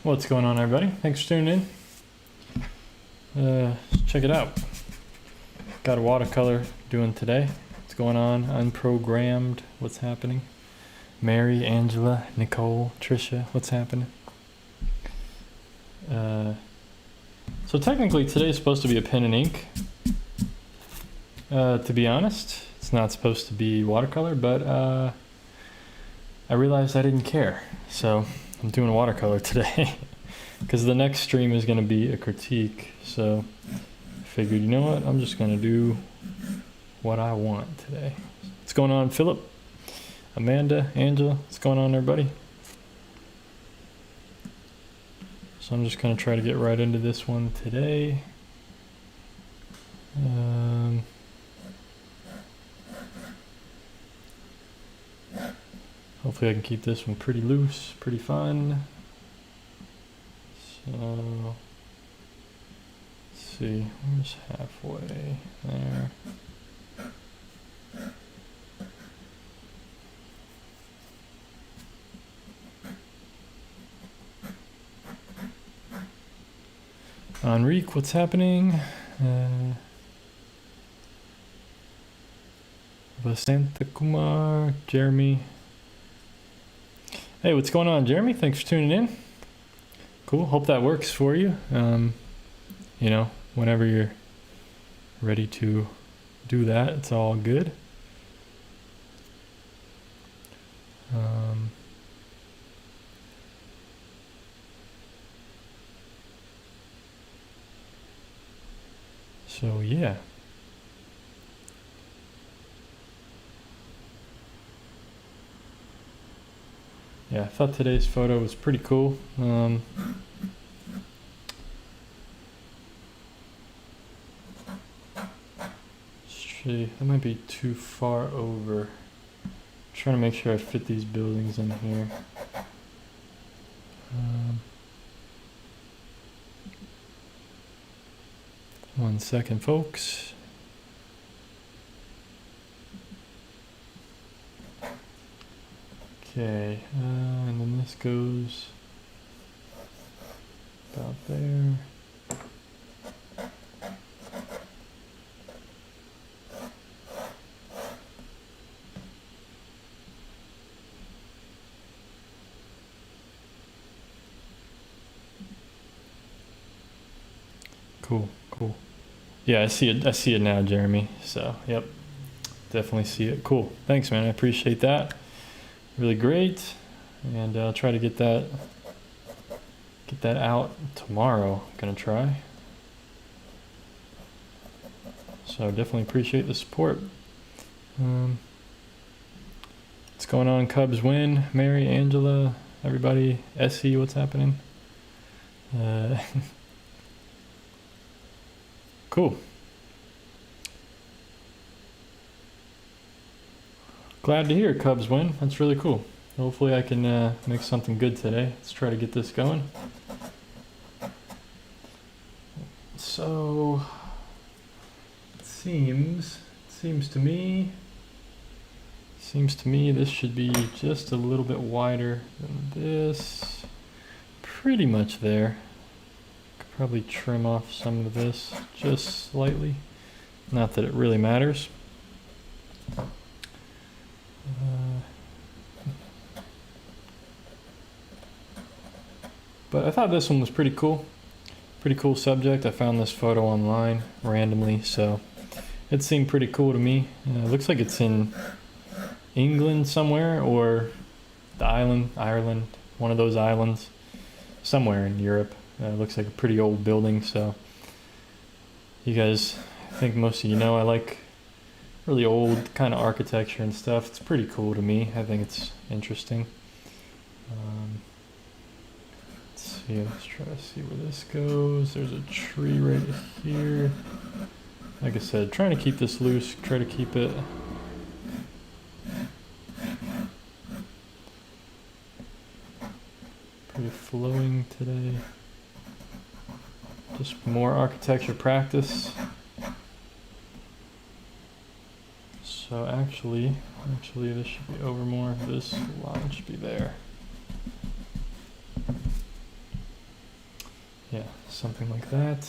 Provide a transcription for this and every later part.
What's going on, everybody? Thanks for tuning in. Check it out. Got a watercolor doing today. What's going on? Unprogrammed. What's happening? Mary, Angela, Nicole, Trisha. What's happening? So technically today's supposed to be a pen and ink. To be honest, it's not supposed to be watercolor, but I realized I didn't care. So I'm doing watercolor today because the next stream is going to be a critique. So I figured, you know what? I'm just going to do what I want today. What's going on, Philip? Amanda, Angela, what's going on, everybody? So I'm just going to try to get right into this one today. Hopefully I can keep this one pretty loose, pretty fun. So, let's see, where's halfway there? Enrique, what's happening? Vasanta Kumar, Jeremy. Hey, what's going on, Jeremy? Thanks for tuning in. Cool. Hope that works for you. You know, whenever you're ready to do that, it's all good. So yeah. Yeah, I thought today's photo was pretty cool. That might be too far over. I'm trying to make sure I fit these buildings in here. One second, folks. Okay, and then this goes about there. Cool, cool. Yeah, I see it. I see it now, Jeremy. So, yep, definitely see it. Cool. Thanks, man. I appreciate that. Really great, and I'll try to get that out tomorrow. I'm gonna try. So definitely appreciate the support. What's going on? Cubs win. Mary, Angela, everybody. Essie, what's happening? Cool. Glad to hear Cubs win. That's really cool. Hopefully I can make something good today. Let's try to get this going. So it seems to me this should be just a little bit wider than this. Pretty much there. Could probably trim off some of this just slightly. Not that it really matters. But I thought this one was pretty cool. Pretty cool subject. I found this photo online randomly, so it seemed pretty cool to me. It looks like it's in England somewhere, or the island, Ireland, one of those islands, somewhere in Europe. It looks like a pretty old building, so you guys, I think most of you know, I like really old kind of architecture and stuff. It's pretty cool to me. I think it's interesting. Let's see, let's try to see where this goes. There's a tree right here. Like I said, trying to keep this loose, try to keep it pretty flowing today. Just more architecture practice. So actually this should be over more. This line should be there. Yeah, something like that.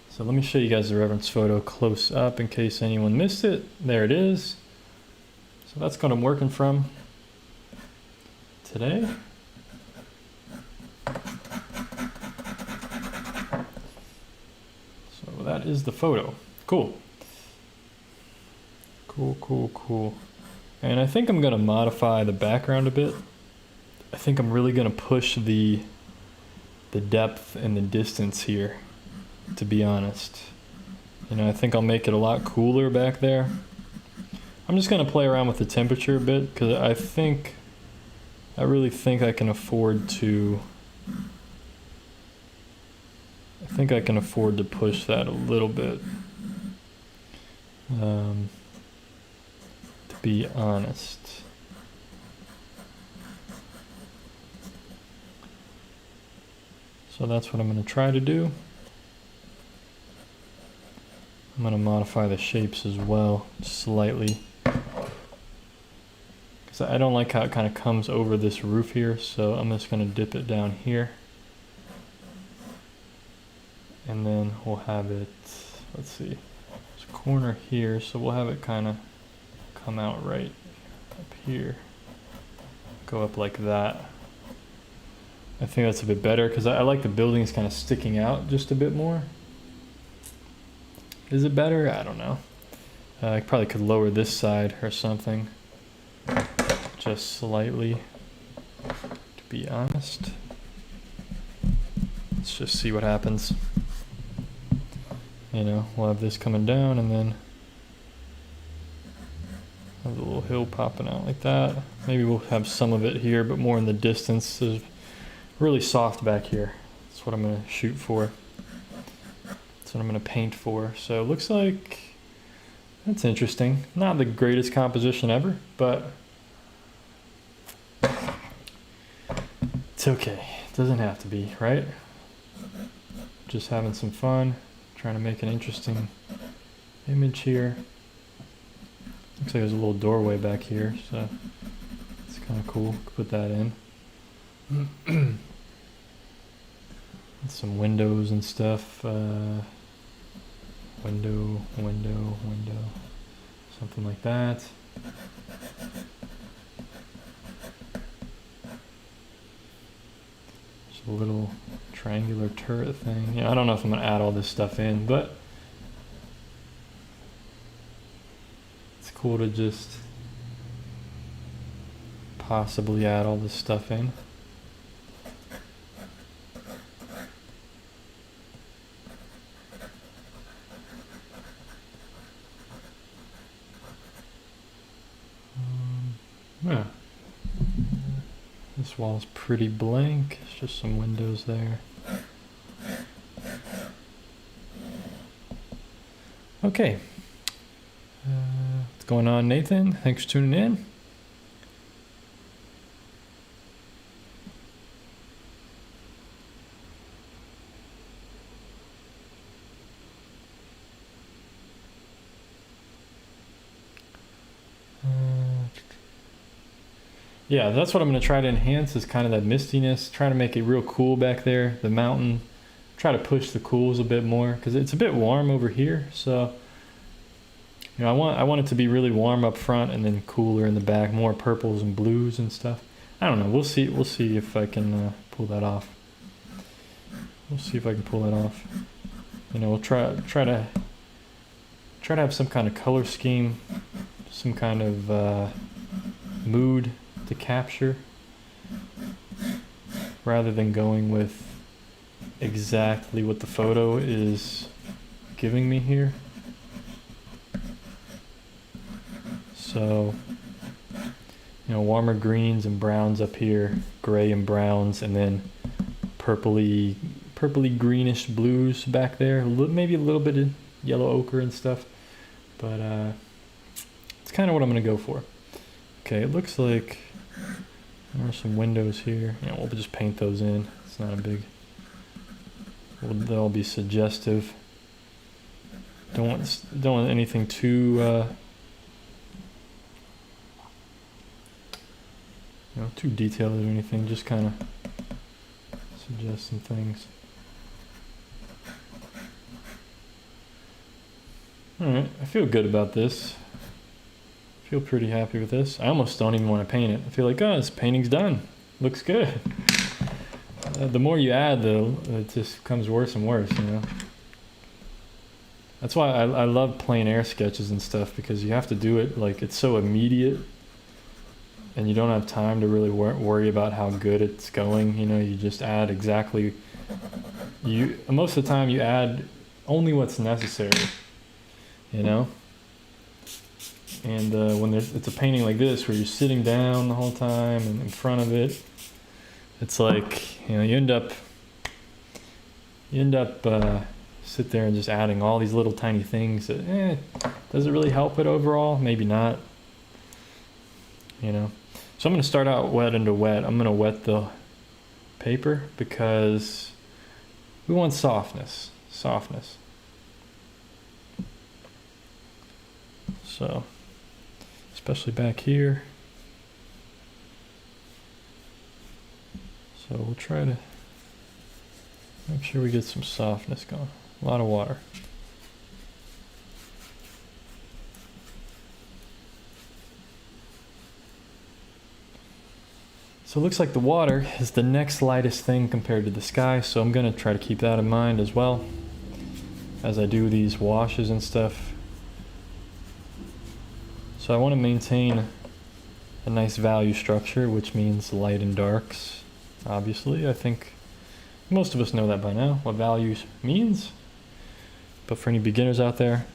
So let me show you guys the reference photo close up in case anyone missed it. There it is. So that's what I'm working from today. So that is the photo. Cool. Cool, cool, cool. And I think I'm gonna modify the background a bit. I think I'm really gonna push the depth and the distance here, to be honest. You know, I think I'll make it a lot cooler back there. I'm just gonna play around with the temperature a bit because I really think I can afford to push that a little bit. To be honest. So that's what I'm going to try to do. I'm going to modify the shapes as well, slightly. Because I don't like how it kind of comes over this roof here, so I'm just going to dip it down here. And then we'll have it, let's see, there's a corner here, so we'll have it kind of come out right up here. Go up like that. I think that's a bit better because I like the buildings kind of sticking out just a bit more. Is it better? I don't know. I probably could lower this side or something. Just slightly, to be honest. Let's just see what happens. You know, we'll have this coming down and then have a little hill popping out like that. Maybe we'll have some of it here, but more in the distance. There's really soft back here. That's what I'm going to shoot for. That's what I'm going to paint for. So it looks like that's interesting. Not the greatest composition ever, but it's okay. It doesn't have to be, right? Just having some fun, trying to make an interesting image here. Looks like there's a little doorway back here, so it's kind of cool. Put that in. Some windows and stuff. Window, something like that. Just a little triangular turret thing. Yeah, I don't know if I'm gonna add all this stuff in, but it's cool to just possibly add all this stuff in. Yeah. This wall's pretty blank. It's just some windows there. Okay. What's going on, Nathan? Thanks for tuning in. Yeah, that's what I'm going to try to enhance is kind of that mistiness, try to make it real cool back there, the mountain, try to push the cools a bit more because it's a bit warm over here. So, you know, I want it to be really warm up front and then cooler in the back, more purples and blues and stuff. I don't know. We'll see if I can pull that off. We'll see if I can pull that off. You know, we'll try to have some kind of color scheme, some kind of mood to capture rather than going with exactly what the photo is giving me here. So, you know, warmer greens and browns up here, gray and browns, and then purpley greenish blues back there, maybe a little bit of yellow ochre and stuff, but it's kind of what I'm going to go for. Okay, it looks like there are some windows here. Yeah, we'll just paint those in. It's not a big... they'll be suggestive. Don't want anything too too detailed or anything. Just kind of adjust some things. Alright, I feel good about this. I feel pretty happy with this. I almost don't even want to paint it. I feel like, oh, this painting's done. Looks good. The more you add, though, it just becomes worse and worse, you know? That's why I love plein air sketches and stuff, because you have to do it, like, it's so immediate, and you don't have time to really worry about how good it's going, you know? You just add exactly... most of the time, you add only what's necessary, you know? And when it's a painting like this, where you're sitting down the whole time and in front of it, it's like, you know, you end up sit there and just adding all these little tiny things that, does it really help it overall? Maybe not, you know. So I'm going to start out wet into wet. I'm going to wet the paper because we want softness. So, especially back here. So we'll try to make sure we get some softness going. A lot of water. So it looks like the water is the next lightest thing compared to the sky, so I'm going to try to keep that in mind as well as I do these washes and stuff. So I want to maintain a nice value structure, which means light and darks. Obviously, I think most of us know that by now, what value means. But for any beginners out there,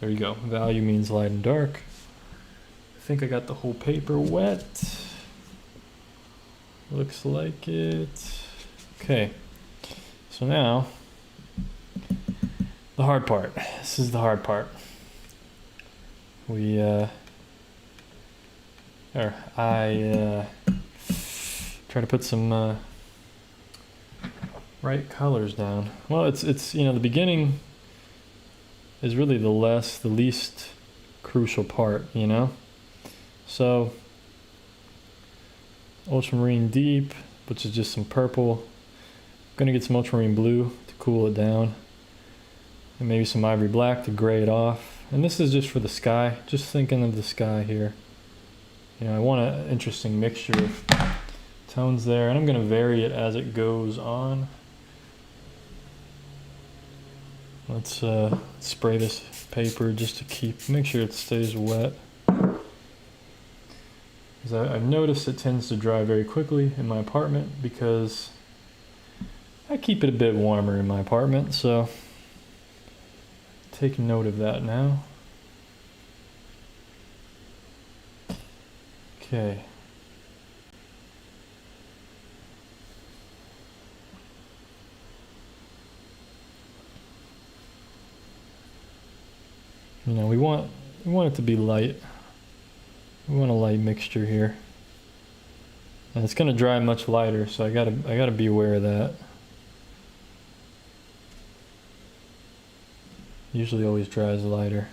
there you go. Value means light and dark. I think I got the whole paper wet. Looks like it. Okay, so now, the hard part. This is the hard part. I try to put some right colors down. Well, it's you know, the beginning is really the least crucial part, you know. So ultramarine deep, which is just some purple. I'm gonna get some ultramarine blue to cool it down, and maybe some ivory black to gray it off. And this is just for the sky, just thinking of the sky here. You know, I want an interesting mixture of tones there, and I'm going to vary it as it goes on. Let's spray this paper just to make sure it stays wet. Because I've noticed it tends to dry very quickly in my apartment, because I keep it a bit warmer in my apartment, so take note of that now. Okay. You know, we want it to be light. We want a light mixture here. And it's gonna dry much lighter, so I gotta be aware of that. Usually always dries lighter.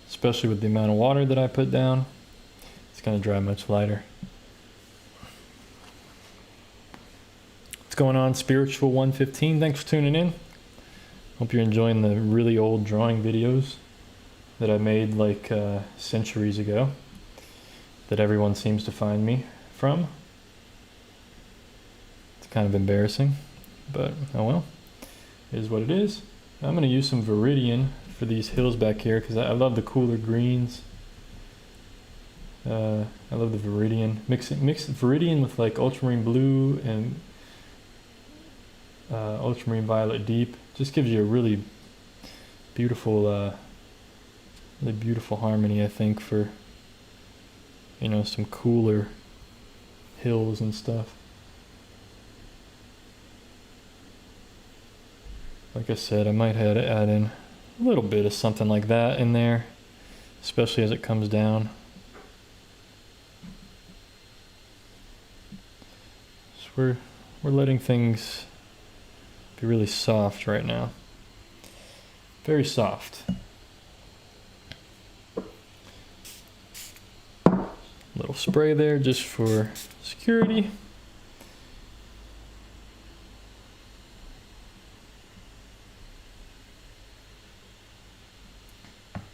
Especially with the amount of water that I put down, it's going to dry much lighter. What's going on, Spiritual 115? Thanks for tuning in. Hope you're enjoying the really old drawing videos that I made like centuries ago, that everyone seems to find me from. It's kind of embarrassing, but oh well. It is what it is. I'm going to use some Viridian for these hills back here, because I love the cooler greens. I love the Viridian. Mix Viridian with like ultramarine blue and ultramarine violet deep. Just gives you a really beautiful harmony, I think, for, you know, some cooler hills and stuff. Like I said, I might add in a little bit of something like that in there, especially as it comes down. So we're letting things be really soft right now. Very soft. A little spray there just for security.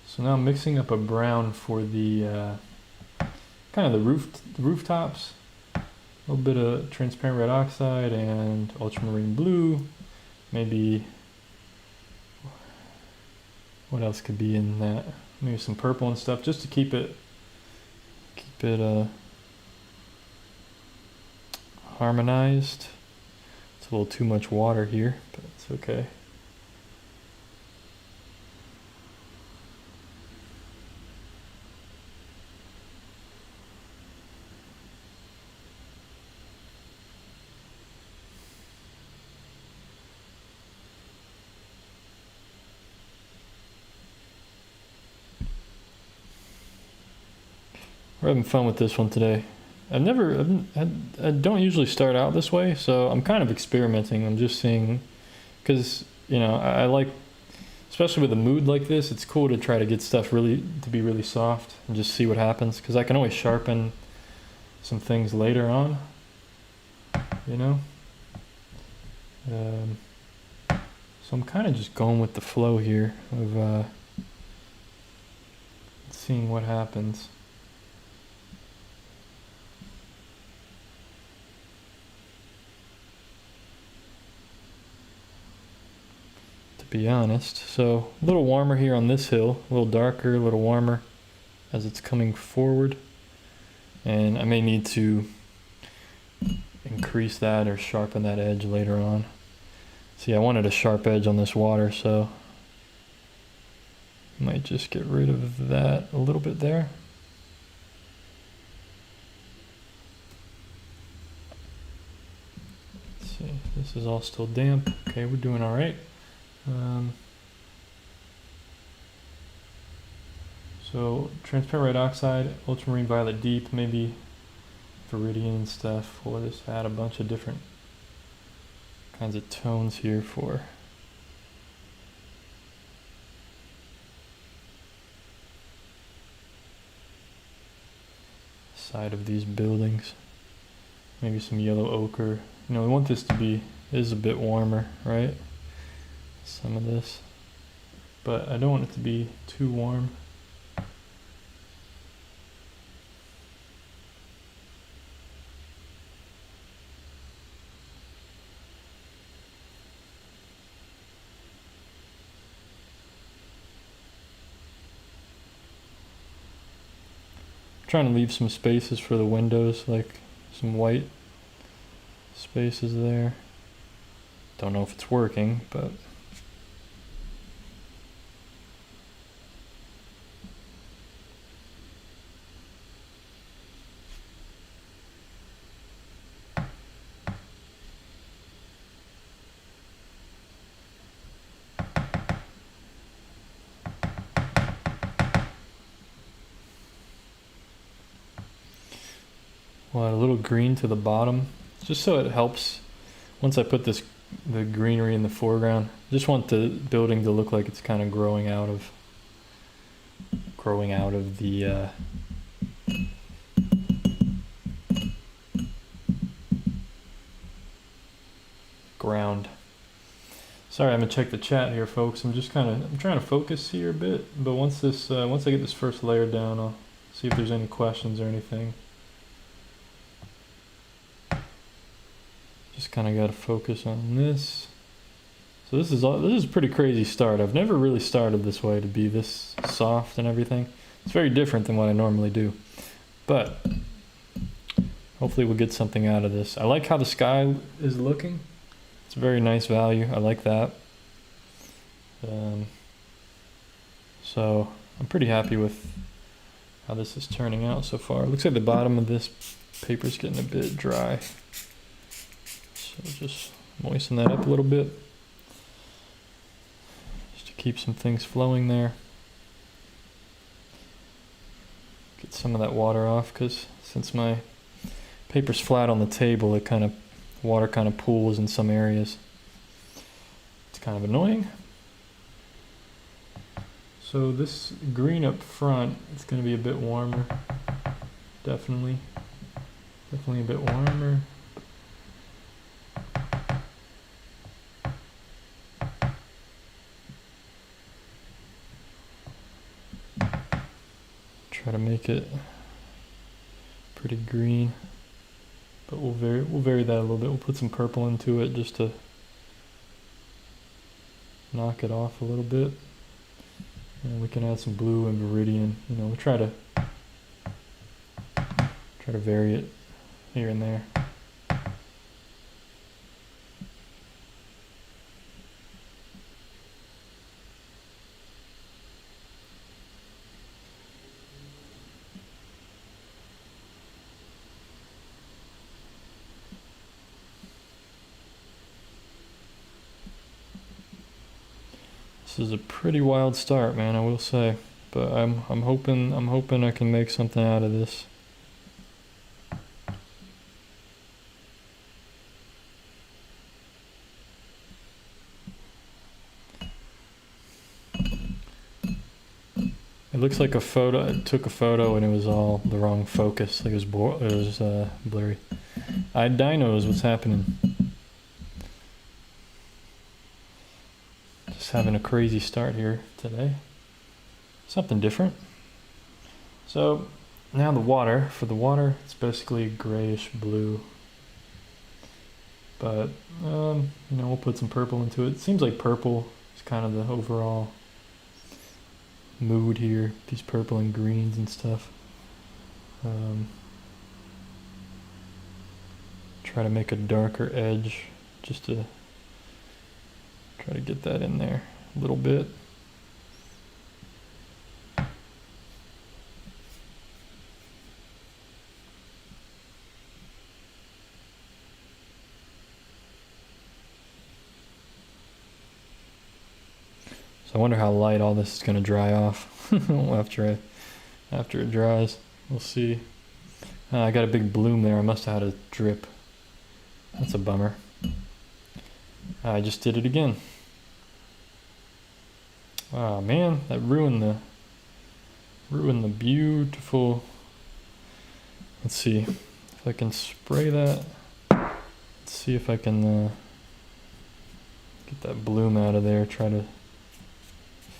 So now I'm mixing up a brown for the kind of the rooftops. A little bit of transparent red oxide and ultramarine blue. Maybe what else could be in that? Maybe some purple and stuff, just to keep it harmonized. It's a little too much water here, but it's okay. We're having fun with this one today. I don't usually start out this way, so I'm kind of experimenting. I'm just seeing, because, you know, I like, especially with a mood like this, it's cool to try to get stuff to be really soft and just see what happens, because I can always sharpen some things later on, you know? So I'm kind of just going with the flow here of seeing what happens. Be honest. So a little warmer here on this hill, a little darker, a little warmer as it's coming forward, and I may need to increase that or sharpen that edge later on. See, I wanted a sharp edge on this water, so I might just get rid of that a little bit there. Let's see, this is all still damp. Okay, we're doing all right. So transparent red oxide, ultramarine violet deep, maybe viridian and stuff. We'll just add a bunch of different kinds of tones here for side of these buildings. Maybe some yellow ochre. You know, we want this to be, is a bit warmer, right? Some of this, but I don't want it to be too warm. I'm trying to leave some spaces for the windows, like some white spaces there. Don't know if it's working, but we'll add a little green to the bottom, just so it helps. Once I put the greenery in the foreground, I just want the building to look like it's kind of growing out of the ground. Sorry, I'm gonna check the chat here, folks. I'm trying to focus here a bit, but once I get this first layer down, I'll see if there's any questions or anything. Just kind of got to focus on this. So this is a pretty crazy start. I've never really started this way, to be this soft and everything. It's very different than what I normally do, but hopefully we'll get something out of this. I like how the sky is looking. It's a very nice value. I like that. So I'm pretty happy with how this is turning out so far. It looks like the bottom of this paper is getting a bit dry. So just moisten that up a little bit, just to keep some things flowing there. Get some of that water off, because since my paper's flat on the table, water kind of pools in some areas. It's kind of annoying. So this green up front, it's going to be a bit warmer. Definitely a bit warmer. Try to make it pretty green, but we'll vary that a little bit. We'll put some purple into it just to knock it off a little bit, and we can add some blue and viridian. You know, we'll try to vary it here and there. This is a pretty wild start, man, I will say, but I'm hoping I can make something out of this. It looks like a photo. I took a photo and it was all the wrong focus. Like it was blurry. I dinos, what's happening? Just having a crazy start here today. Something different. So now the water. For the water, it's basically grayish blue. But you know, we'll put some purple into it. It seems like purple is kind of the overall mood here. These purple and greens and stuff. Try to make a darker edge just to try to get that in there a little bit. So I wonder how light all this is going to dry off after it dries. We'll see. I got a big bloom there. I must have had a drip. That's a bummer. I just did it again. Oh man, that ruined the beautiful. Let's see if I can spray that. Let's see if I can get that bloom out of there. Try to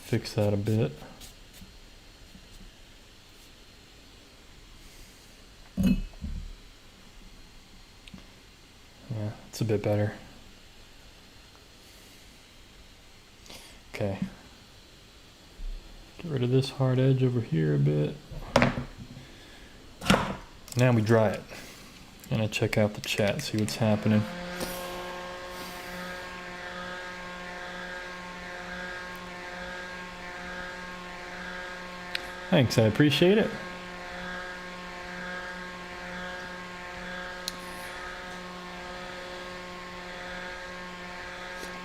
fix that a bit. Yeah, it's a bit better. Okay. Get rid of this hard edge over here a bit. Now we dry it. And I check out the chat, see what's happening. Thanks, I appreciate it.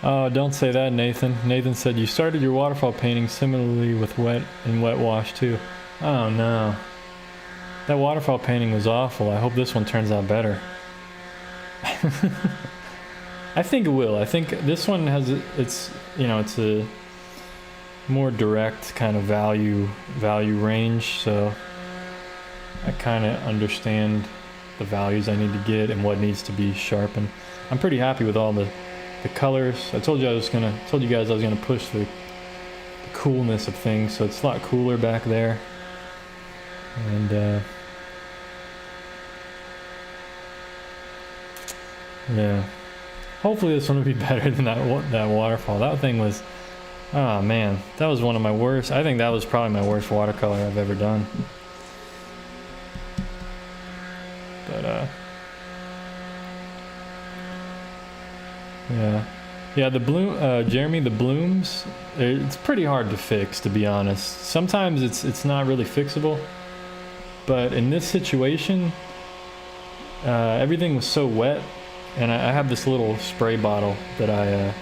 Oh, don't say that, Nathan. Nathan said you started your waterfall painting similarly with wet wash too. Oh no. That waterfall painting was awful. I hope this one turns out better. I think it will. I think this one has, it's a more direct kind of value range, so I kind of understand the values I need to get and what needs to be sharpened. I'm pretty happy with all the colors. I told you guys I was gonna push the coolness of things, so it's a lot cooler back there. And yeah, hopefully this one will be better than that waterfall. That thing was, oh man, that was one of my worst. I think that was probably my worst watercolor I've ever done. But yeah, the bloom, Jeremy, the blooms, it's pretty hard to fix, to be honest. Sometimes it's not really fixable, but in this situation, everything was so wet, and I have this little spray bottle that I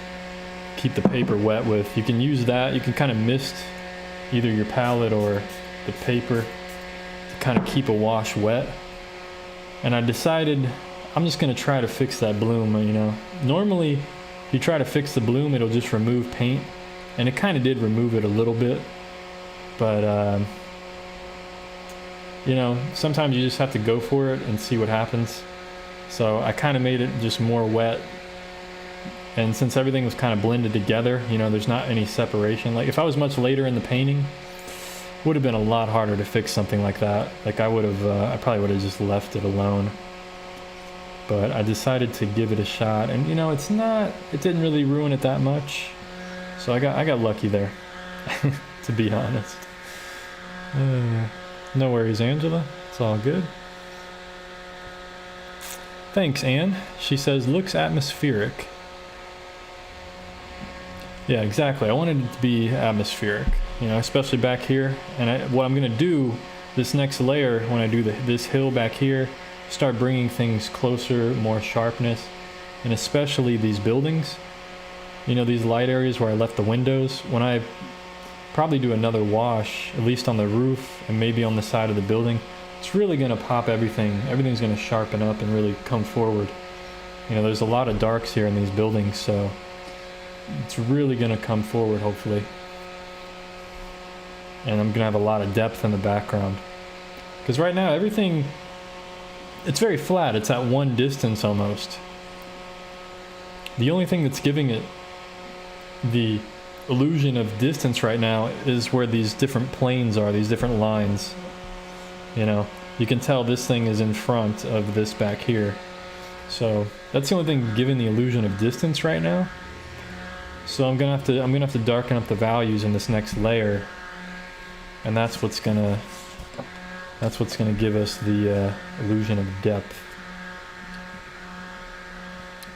keep the paper wet with. You can use that. You can kind of mist either your palette or the paper to kind of keep a wash wet. And I decided I'm just going to try to fix that bloom. You know, normally if you try to fix the bloom, it'll just remove paint, and it kind of did remove it a little bit, but you know, sometimes you just have to go for it and see what happens. So I kind of made it just more wet. And since everything was kind of blended together, you know, there's not any separation. Like if I was much later in the painting, would have been a lot harder to fix something like that. Like I probably would have just left it alone. But I decided to give it a shot, and you know, it didn't really ruin it that much. So I got lucky there, to be honest. No worries, Angela. It's all good. Thanks, Anne. She says, looks atmospheric. Yeah, exactly. I wanted it to be atmospheric, you know, especially back here. And what I'm going to do, this next layer, when I do this hill back here, start bringing things closer, more sharpness, and especially these buildings. You know, these light areas where I left the windows. When I probably do another wash, at least on the roof and maybe on the side of the building, it's really going to pop everything. Everything's going to sharpen up and really come forward. You know, there's a lot of darks here in these buildings, so it's really going to come forward, hopefully. And I'm going to have a lot of depth in the background. Because right now, everything, it's very flat. It's at one distance almost. The only thing that's giving it the illusion of distance right now is where these different planes are, these different lines. You know, you can tell this thing is in front of this back here. So that's the only thing giving the illusion of distance right now. So I'm gonna have to darken up the values in this next layer, and that's what's gonna give us the illusion of depth.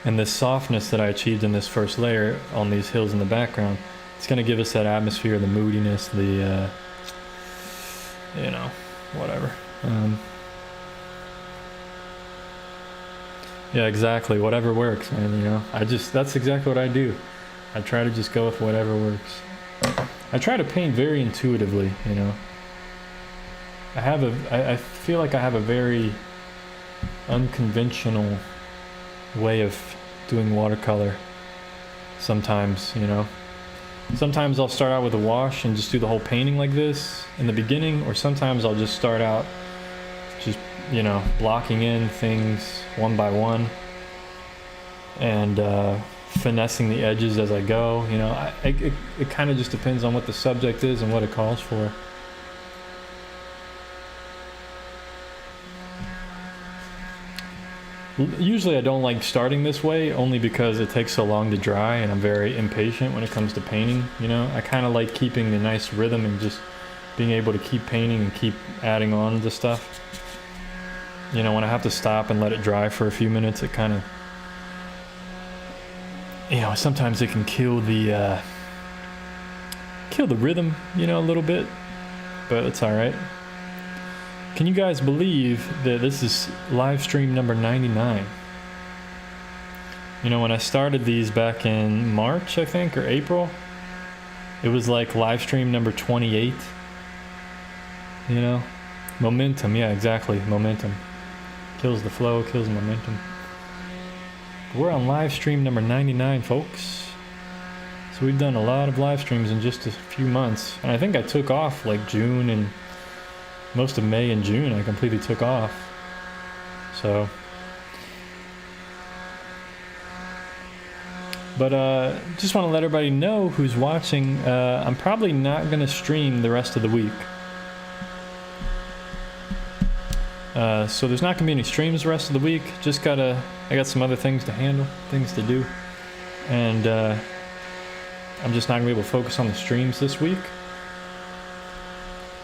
And this softness that I achieved in this first layer on these hills in the background, it's gonna give us that atmosphere, the moodiness, the you know, whatever. Yeah, exactly. Whatever works, man. You know, that's exactly what I do. I try to just go with whatever works. I try to paint very intuitively, you know. I feel like I have a very unconventional way of doing watercolor sometimes, you know. Sometimes I'll start out with a wash and just do the whole painting like this in the beginning, or sometimes I'll just start out just, you know, blocking in things one by one and finessing the edges as I go. You know, it kind of just depends on what the subject is and what it calls for. Usually I don't like starting this way, only because it takes so long to dry and I'm very impatient when it comes to painting. You know, I kind of like keeping a nice rhythm and just being able to keep painting and keep adding on to stuff. You know, when I have to stop and let it dry for a few minutes, it kind of, you know, sometimes it can kill the rhythm, you know, a little bit, but it's all right. Can you guys believe that this is live stream number 99? You know, when I started these back in March, I think, or April, it was like live stream number 28. You know, momentum, yeah, exactly, momentum. Kills the flow, kills the momentum. We're on live stream number 99, folks. So we've done a lot of live streams in just a few months. And I think I took off like June and most of May and June. I completely took off. So, but just want to let everybody know who's watching, I'm probably not going to stream the rest of the week. So there's not going to be any streams the rest of the week. I got some other things to handle, things to do. And I'm just not going to be able to focus on the streams this week.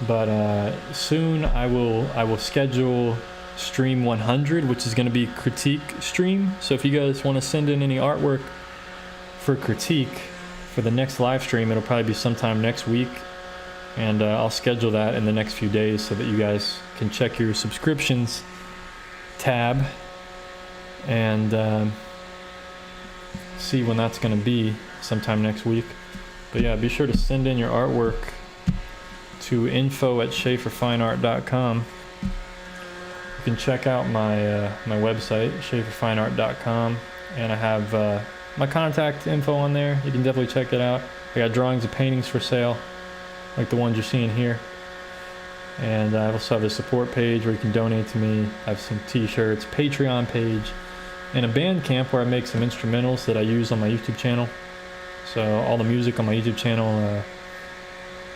But soon I will schedule stream 100, which is going to be critique stream. So if you guys want to send in any artwork for critique for the next live stream, it'll probably be sometime next week. And I'll schedule that in the next few days so that you guys can check your subscriptions tab and see when that's going to be sometime next week. But yeah, be sure to send in your artwork to info@schaeferfineart.com. You can check out my website, schaeferfineart.com, and I have my contact info on there. You can definitely check it out. I got drawings of paintings for sale, like the ones you're seeing here. And I also have a support page where you can donate to me. I have some t-shirts, Patreon page, and a Bandcamp where I make some instrumentals that I use on my YouTube channel. So all the music on my YouTube channel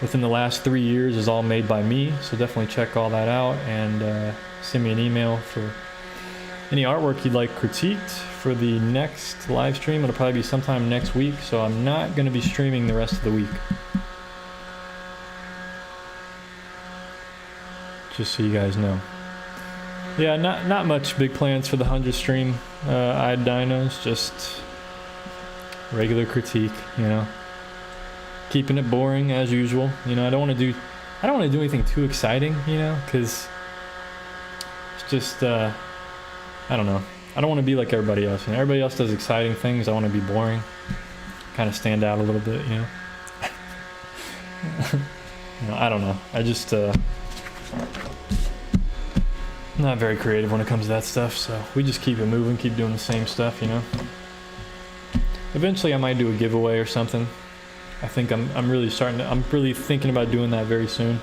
within the last 3 years is all made by me. So definitely check all that out, and send me an email for any artwork you'd like critiqued for the next live stream. It'll probably be sometime next week, so I'm not going to be streaming the rest of the week. Just so you guys know. Yeah, not much big plans for the 100th stream. Eyed Dinos, just regular critique, you know. Keeping it boring as usual. You know, I don't want to do anything too exciting, you know, because it's just I don't know. I don't want to be like everybody else. You know, everybody else does exciting things. I want to be boring, kind of stand out a little bit, you know. You know, I don't know. I just not very creative when it comes to that stuff, so we just keep it moving, keep doing the same stuff, you know. Eventually I might do a giveaway or something. I think I'm really thinking about doing that very soon.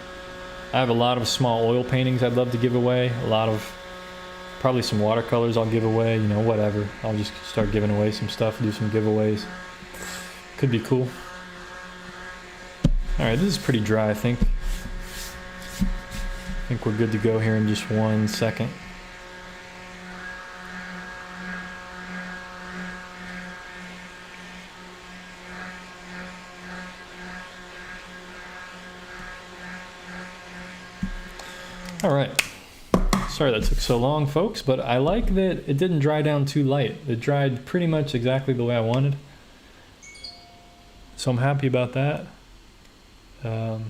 I have a lot of small oil paintings I'd love to give away, probably some watercolors I'll give away, you know, whatever. I'll just start giving away some stuff, do some giveaways. Could be cool. Alright, this is pretty dry, I think. I think we're good to go here in just 1 second. All right. Sorry that took so long, folks, but I like that it didn't dry down too light. It dried pretty much exactly the way I wanted. So I'm happy about that. Give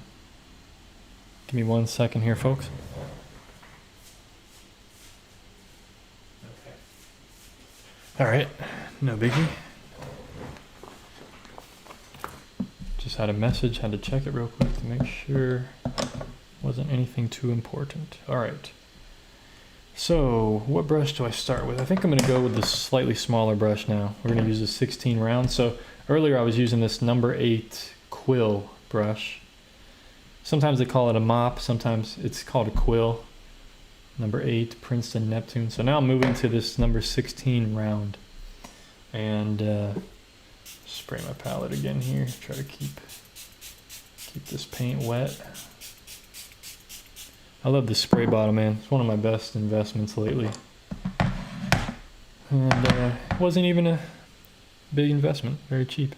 me 1 second here, folks. All right, no biggie. Just had a message, had to check it real quick to make sure wasn't anything too important. All right. So what brush do I start with? I think I'm going to go with the slightly smaller brush now. We're going to use a 16 round. So earlier I was using this number 8 quill brush. Sometimes they call it a mop, sometimes it's called a quill. Number 8, Princeton Neptune. So now I'm moving to this number 16 round. And spray my palette again here. Try to keep this paint wet. I love this spray bottle, man. It's one of my best investments lately. And it wasn't even a big investment, very cheap.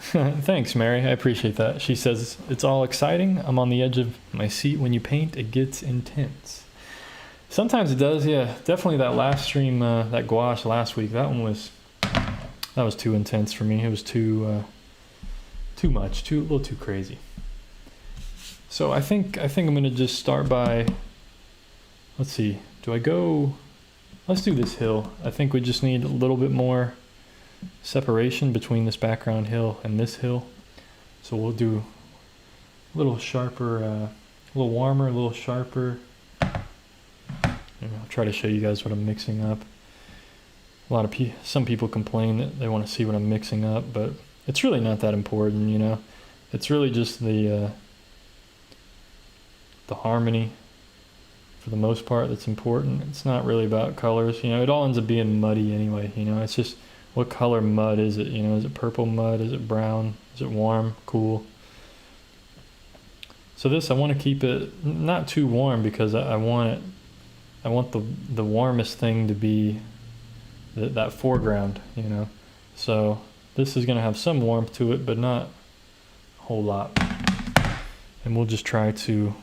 Thanks, Mary. I appreciate that. She says, it's all exciting. I'm on the edge of my seat when you paint. It gets intense. Sometimes it does, yeah. Definitely that last stream, that gouache last week, that was too intense for me. It was too much, a little too crazy. So I think I'm going to just start by, let's see, let's do this hill. I think we just need a little bit more separation between this background hill and this hill. So we'll do a little sharper, a little warmer, a little sharper. I'll try to show you guys what I'm mixing up. Some people complain that they want to see what I'm mixing up, but it's really not that important, you know. It's really just the harmony for the most part that's important. It's not really about colors, you know. It all ends up being muddy anyway, you know. It's just what color mud is it, you know? Is it purple mud? Is it brown? Is it warm? Cool. So this, I want to keep it not too warm because I want the warmest thing to be that foreground, you know. So this is going to have some warmth to it, but not a whole lot. And we'll just try to,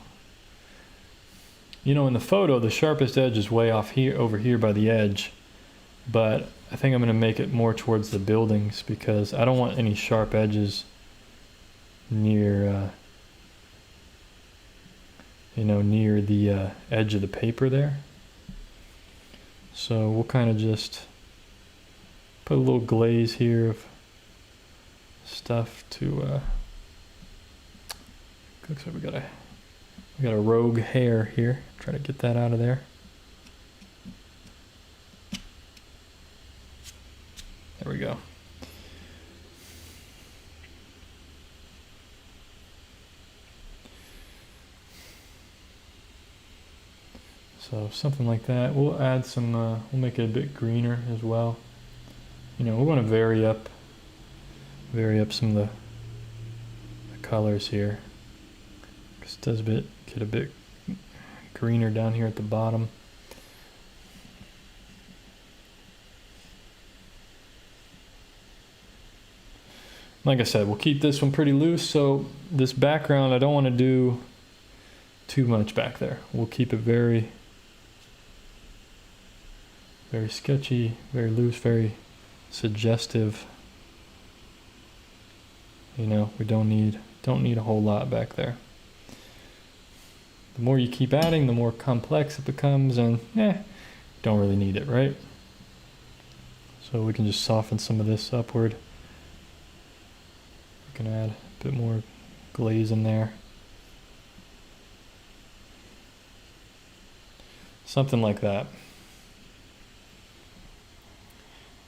you know, in the photo, the sharpest edge is way off here, over here by the edge. But I think I'm going to make it more towards the buildings because I don't want any sharp edges near, near the edge of the paper there. So we'll kind of just put a little glaze here of stuff to, looks like we got a rogue hair here. Try to get that out of there. There we go. So something like that. We'll add some, we'll make it a bit greener as well. You know, we want to vary up some of the colors here. Because it does get a bit greener down here at the bottom. Like I said, we'll keep this one pretty loose. So this background, I don't want to do too much back there. We'll keep it very, very sketchy, very loose, very suggestive. You know, we don't need a whole lot back there. The more you keep adding, the more complex it becomes, and don't really need it, right? So we can just soften some of this upward. We can add a bit more glaze in there. Something like that.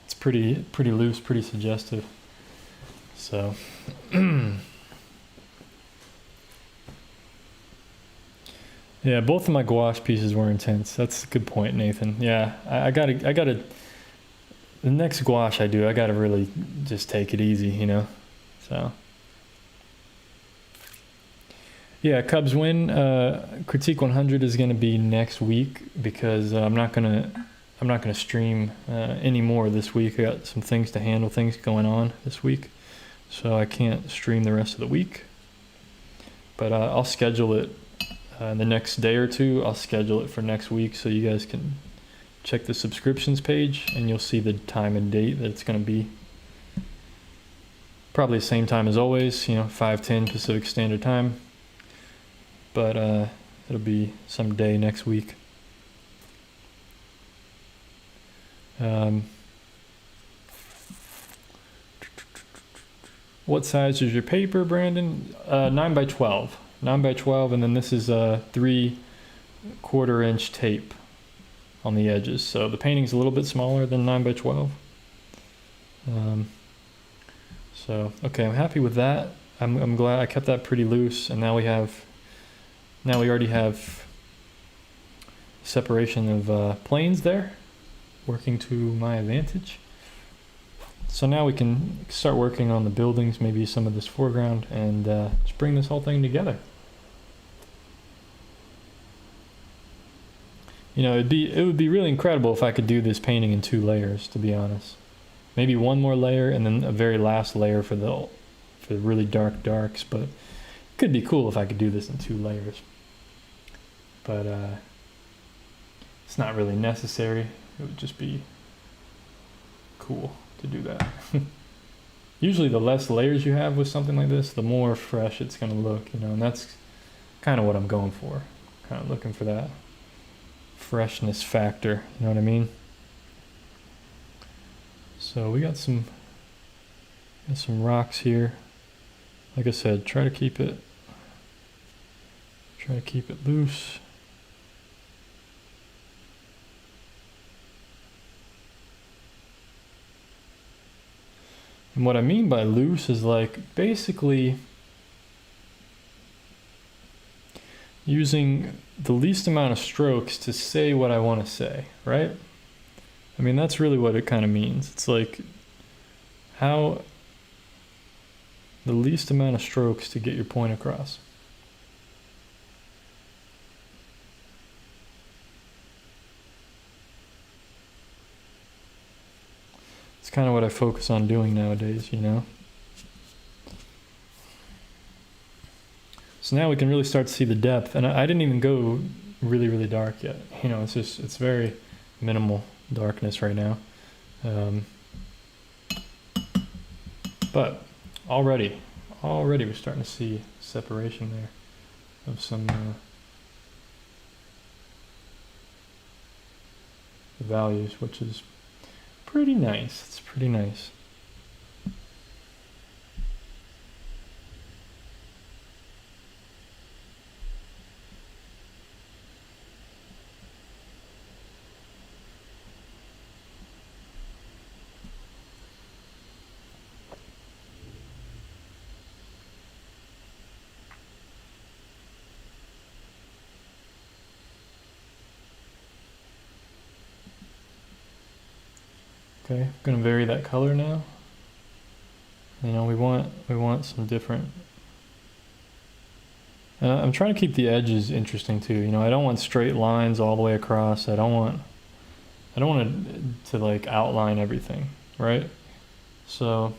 It's pretty loose, pretty suggestive. So yeah, both of my gouache pieces were intense. That's a good point, Nathan. Yeah, I gotta the next gouache I do, I gotta really just take it easy, you know. So yeah, Cubs win. Critique 100 is gonna be next week because I'm not gonna stream anymore this week. I got some things to handle, things going on this week, so I can't stream the rest of the week. But I'll schedule it the next day or two. I'll schedule it for next week, so you guys can check the subscriptions page, and you'll see the time and date that it's going to be. Probably the same time as always, you know, 5:10 Pacific Standard Time. But it'll be some day next week. What size is your paper, Brandon? 9 by 12. 9 by 12, and then this is a 3/4 inch tape on the edges. So the painting's a little bit smaller than 9 by 12. So okay, I'm happy with that. I'm glad I kept that pretty loose, and now we already have separation of planes there, working to my advantage. So now we can start working on the buildings, maybe some of this foreground, and just bring this whole thing together. You know, it would be really incredible if I could do this painting in 2 layers, to be honest. Maybe one more layer and then a very last layer for the really dark darks, but it could be cool if I could do this in 2 layers. But it's not really necessary. It would just be cool to do that. Usually the less layers you have with something like this, the more fresh it's going to look, you know, and that's kind of what I'm going for. Kind of looking for that freshness factor, you know what I mean? So we got some rocks here. Like I said, try to keep it loose. And what I mean by loose is like basically using the least amount of strokes to say what I want to say, right? I mean, that's really what it kind of means. It's like how the least amount of strokes to get your point across. It's kind of what I focus on doing nowadays, you know? So now we can really start to see the depth, and I didn't even go really, really dark yet. You know, it's very minimal darkness right now. But already we're starting to see separation there of some values, which is pretty nice. It's pretty nice. Okay, I'm gonna vary that color now. You know, we want some different. And I'm trying to keep the edges interesting too. You know, I don't want straight lines all the way across. I don't want it to like outline everything, right? So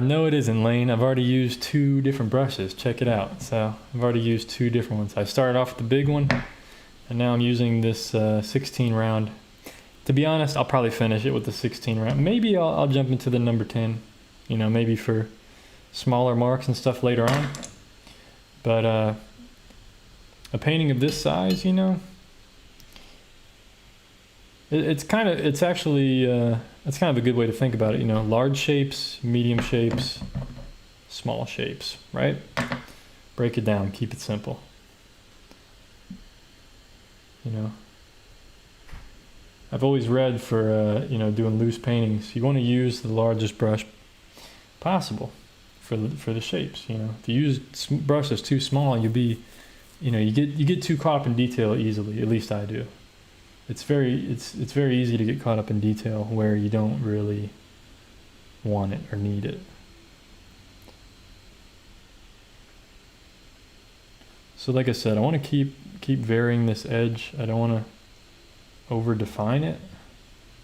no, it isn't, Lane. I've already used 2 different brushes. Check it out. So I've already used 2 different ones. I started off with the big one, and now I'm using this 16 round. To be honest, I'll probably finish it with the 16 round. Maybe I'll jump into the number 10, you know, maybe for smaller marks and stuff later on. But a painting of this size, you know, it's kind of a good way to think about it. You know, large shapes, medium shapes, small shapes, right? Break it down, keep it simple. You know, I've always read for you know, doing loose paintings, you want to use the largest brush possible for the shapes. You know, if you use brush that's too small, you get too caught up in detail easily. At least I do. It's very easy to get caught up in detail where you don't really want it or need it. So like I said, I want to keep varying this edge. I don't want to over define it.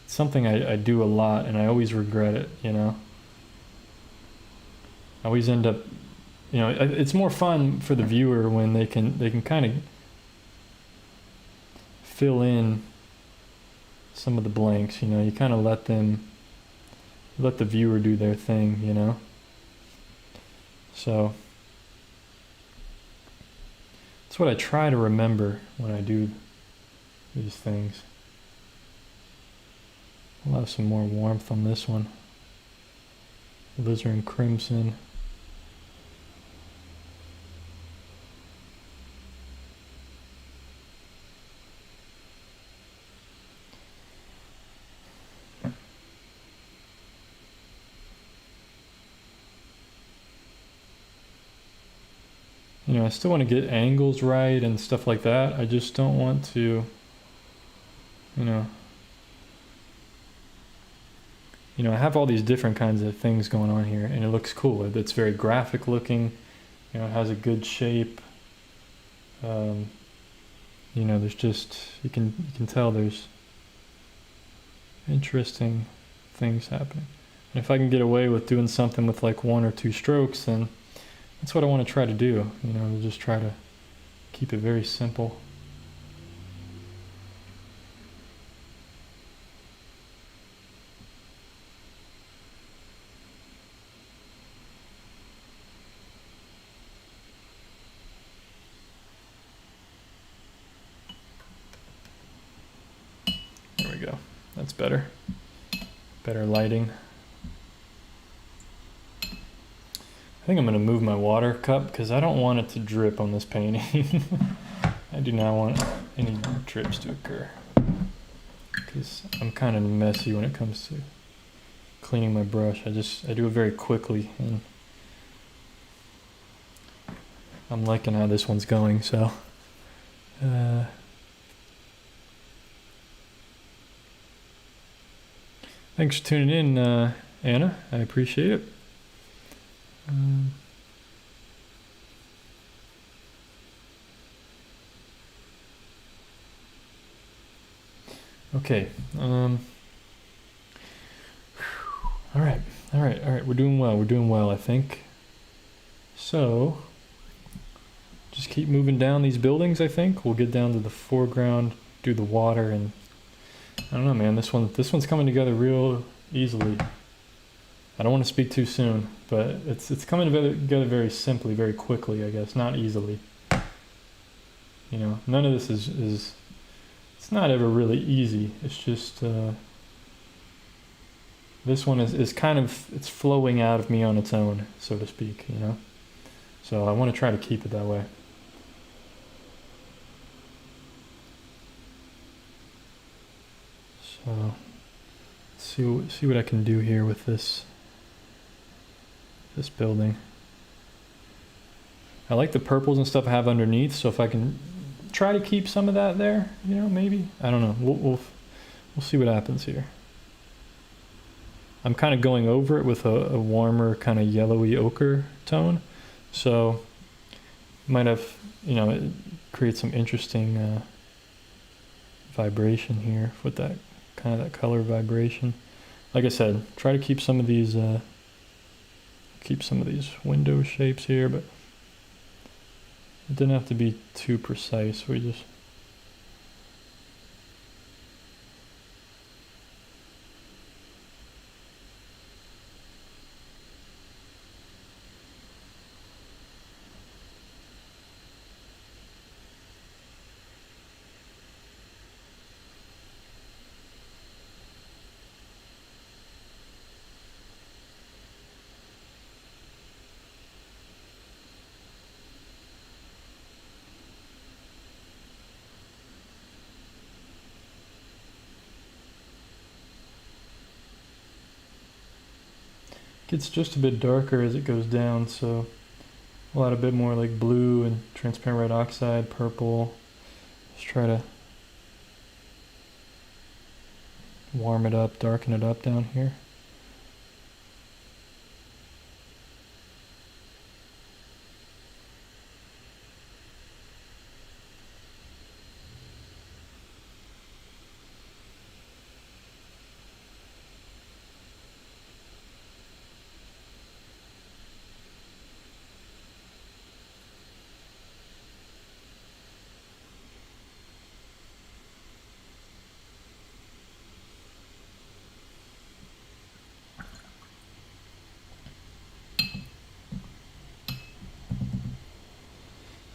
It's something I do a lot, and I always regret it, you know. I always end up, you know, it's more fun for the viewer when they can kind of fill in some of the blanks, you know. You kind of let the viewer do their thing, you know. So that's what I try to remember when I do these things. I'll have some more warmth on this one. Alizarin crimson. You know, I still want to get angles right and stuff like that. I just don't want to, you know, I have all these different kinds of things going on here, and it looks cool. It's very graphic looking. You know, it has a good shape. You know, there's just, you can tell there's interesting things happening. And if I can get away with doing something with like 1 or 2 strokes, then that's what I want to try to do, you know, to just try to keep it very simple. There we go. That's better. Better lighting. I think I'm going to move my water cup because I don't want it to drip on this painting. I do not want any drips to occur because I'm kind of messy when it comes to cleaning my brush. I do it very quickly, and I'm liking how this one's going, so thanks for tuning in, Anna. I appreciate it. Okay. All right. We're doing well, I think. So, just keep moving down these buildings, I think. We'll get down to the foreground, do the water, and I don't know, man. This one's coming together real easily. I don't want to speak too soon, but it's coming together very simply, very quickly, I guess, not easily. You know, none of this is it's not ever really easy. It's just this one is kind of, it's flowing out of me on its own, so to speak, you know. So I want to try to keep it that way. So see what I can do here with this building. I like the purples and stuff I have underneath, so if I can try to keep some of that there, you know, maybe. I don't know. We'll see what happens here. I'm kind of going over it with a warmer kind of yellowy ochre tone, so might have, you know, it creates some interesting vibration here with that kind of that color vibration. Like I said, try to keep some of these window shapes here, but it didn't have to be too precise. We just gets just a bit darker as it goes down, so a lot a bit more like blue and transparent red oxide, purple. Just try to warm it up, darken it up down here.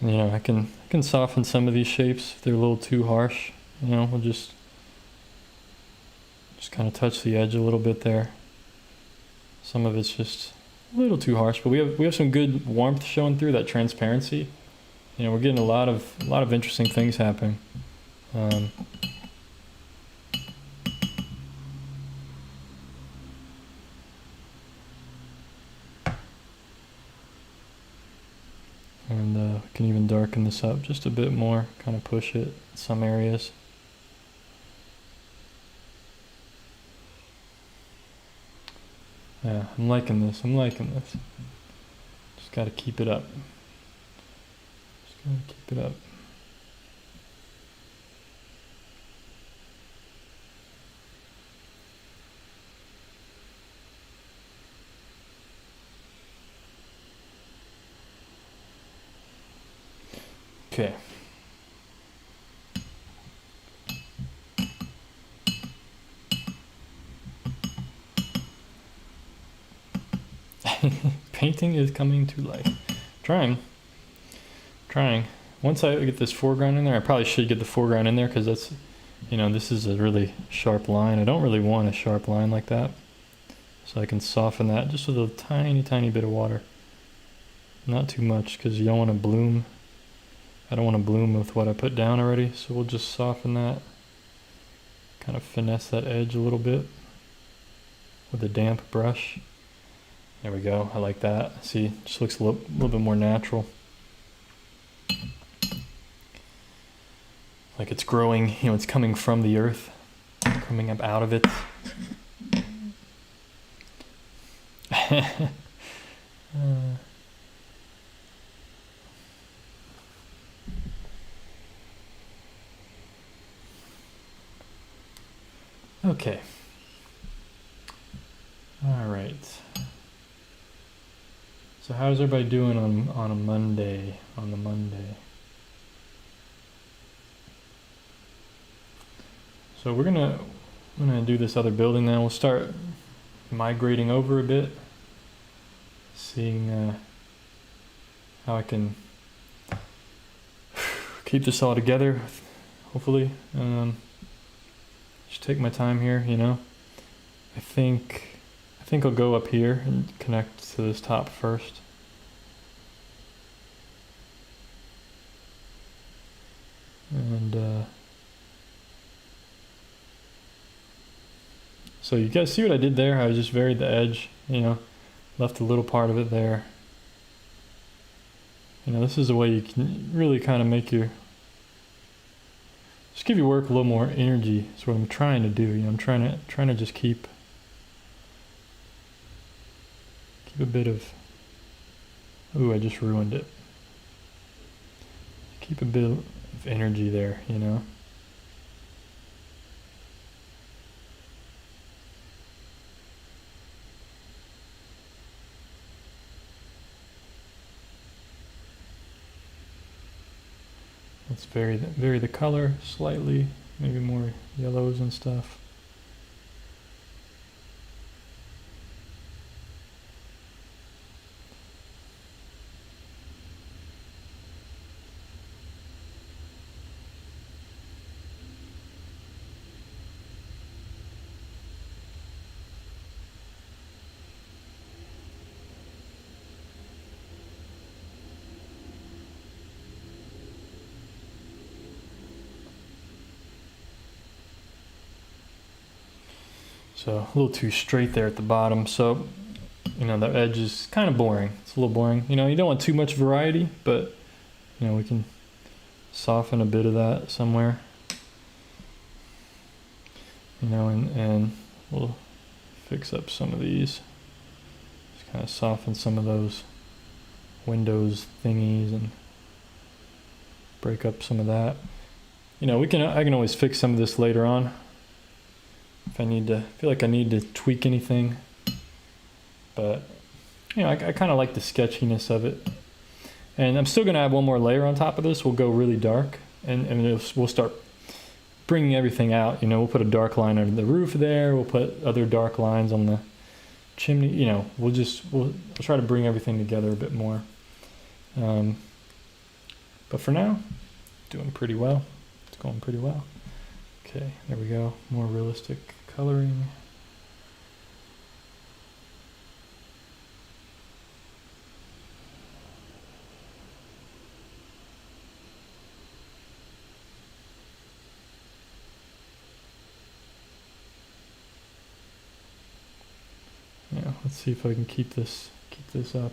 You know, I can soften some of these shapes if they're a little too harsh. You know, we'll just kind of touch the edge a little bit there. Some of it's just a little too harsh, but we have some good warmth showing through that transparency. You know, we're getting a lot of interesting things happening. And we can even darken this up just a bit more, kind of push it in some areas. Yeah, I'm liking this. Just got to keep it up. Okay. Painting is coming to life. Trying. Once I get this foreground in there, I probably should get the foreground in there because that's, you know, this is a really sharp line. I don't really want a sharp line like that. So I can soften that just with a tiny bit of water. Not too much because you don't want to bloom. I don't want to bloom with what I put down already, so we'll just soften that. Kind of finesse that edge a little bit with a damp brush. There we go, I like that. See, it just looks a little bit more natural. Like it's growing, you know, it's coming from the earth, coming up out of it. Okay. All right. So how's everybody doing on a Monday? On the Monday. So I'm gonna do this other building now. We'll start migrating over a bit, seeing how I can keep this all together, hopefully. Just take my time here, you know. I think I'll go up here and connect to this top first. And so you guys see what I did there? I just varied the edge, you know, left a little part of it there. You know, this is a way you can really kind of make your, just give your work a little more energy. That's what I'm trying to do. You know, I'm trying to just keep a bit of, ooh, I just ruined it. Keep a bit of energy there, you know. Let's vary the color slightly, maybe more yellows and stuff. So a little too straight there at the bottom. So, you know, the edge is kind of boring. It's a little boring. You know, you don't want too much variety, but, you know, we can soften a bit of that somewhere. You know, and we'll fix up some of these. Just kind of soften some of those windows thingies and break up some of that. You know, I can always fix some of this later on. If I feel like I need to tweak anything, but you know, I kind of like the sketchiness of it. And I'm still gonna add one more layer on top of this. We'll go really dark, and we'll start bringing everything out. You know, we'll put a dark line under the roof there. We'll put other dark lines on the chimney. You know, we'll try to bring everything together a bit more. But for now, doing pretty well. It's going pretty well. Okay, there we go. More realistic coloring. Yeah, let's see if I can keep this up.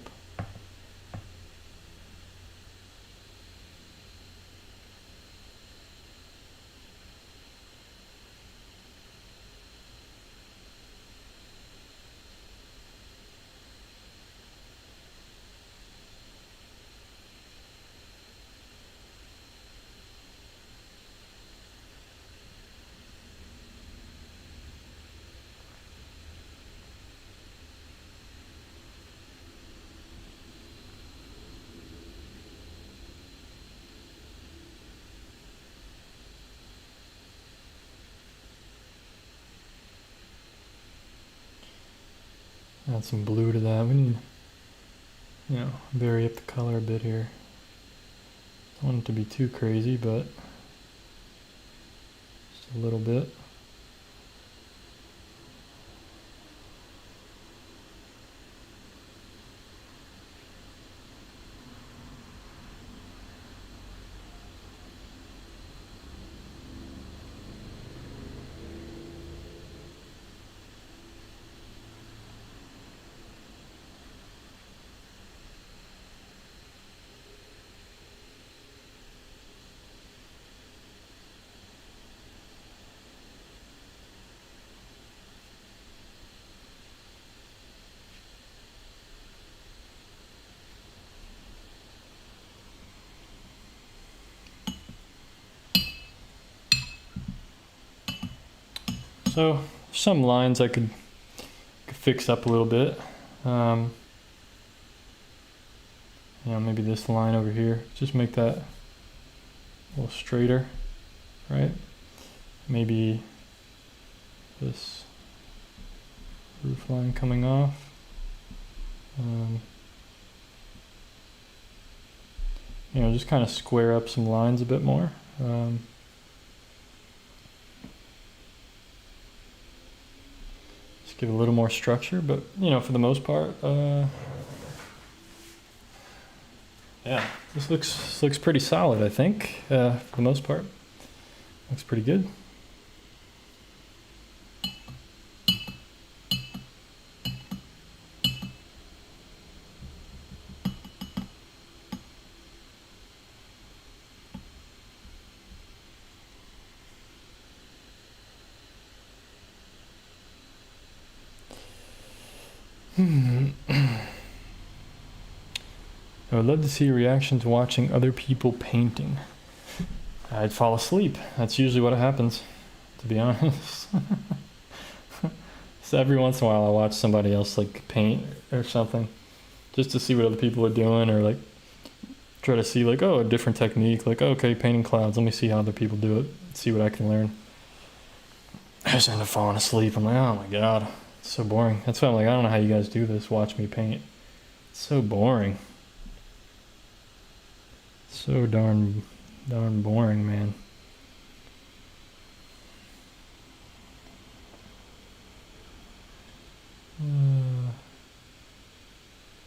Add some blue to that. We need, you know, vary up the color a bit here. Don't want it to be too crazy, but just a little bit. So some lines I could fix up a little bit. You know, maybe this line over here, just make that a little straighter, right? Maybe this Roof line coming off. You know, just kind of square up some lines a bit more. Just give it a little more structure, but you know, for the most part, yeah, this looks pretty solid, I think. For the most part, looks pretty good. I would love to see a reaction to watching other people painting. I'd fall asleep. That's usually what happens, to be honest. So every once in a while I watch somebody else like paint or something, just to see what other people are doing, or like try to see like, oh, a different technique, like, okay, painting clouds, let me see how other people do it, see what I can learn. I just end up falling asleep. I'm like, oh my god, it's so boring. That's why I'm like, I don't know how you guys do this, watch me paint. It's so boring. So darn boring, man.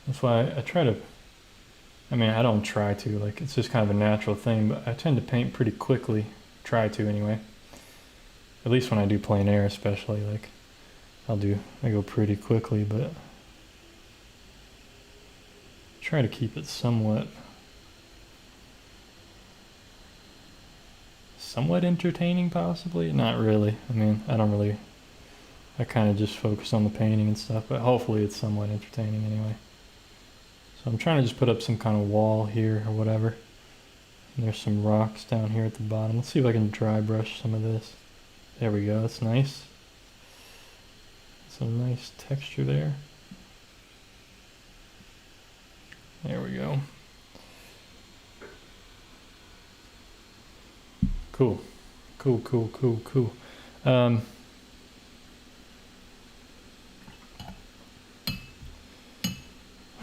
That's why I try to, I mean, I don't try to, like, it's just kind of a natural thing, but I tend to paint pretty quickly. Try to, anyway. At least when I do plein air, especially, like, I go pretty quickly, but try to keep it somewhat entertaining, possibly. Not really. I mean, I kind of just focus on the painting and stuff, but hopefully it's somewhat entertaining anyway. So I'm trying to just put up some kind of wall here or whatever. And there's some rocks down here at the bottom. Let's see if I can dry brush some of this. There we go, that's nice. Some nice texture there. There we go. Cool.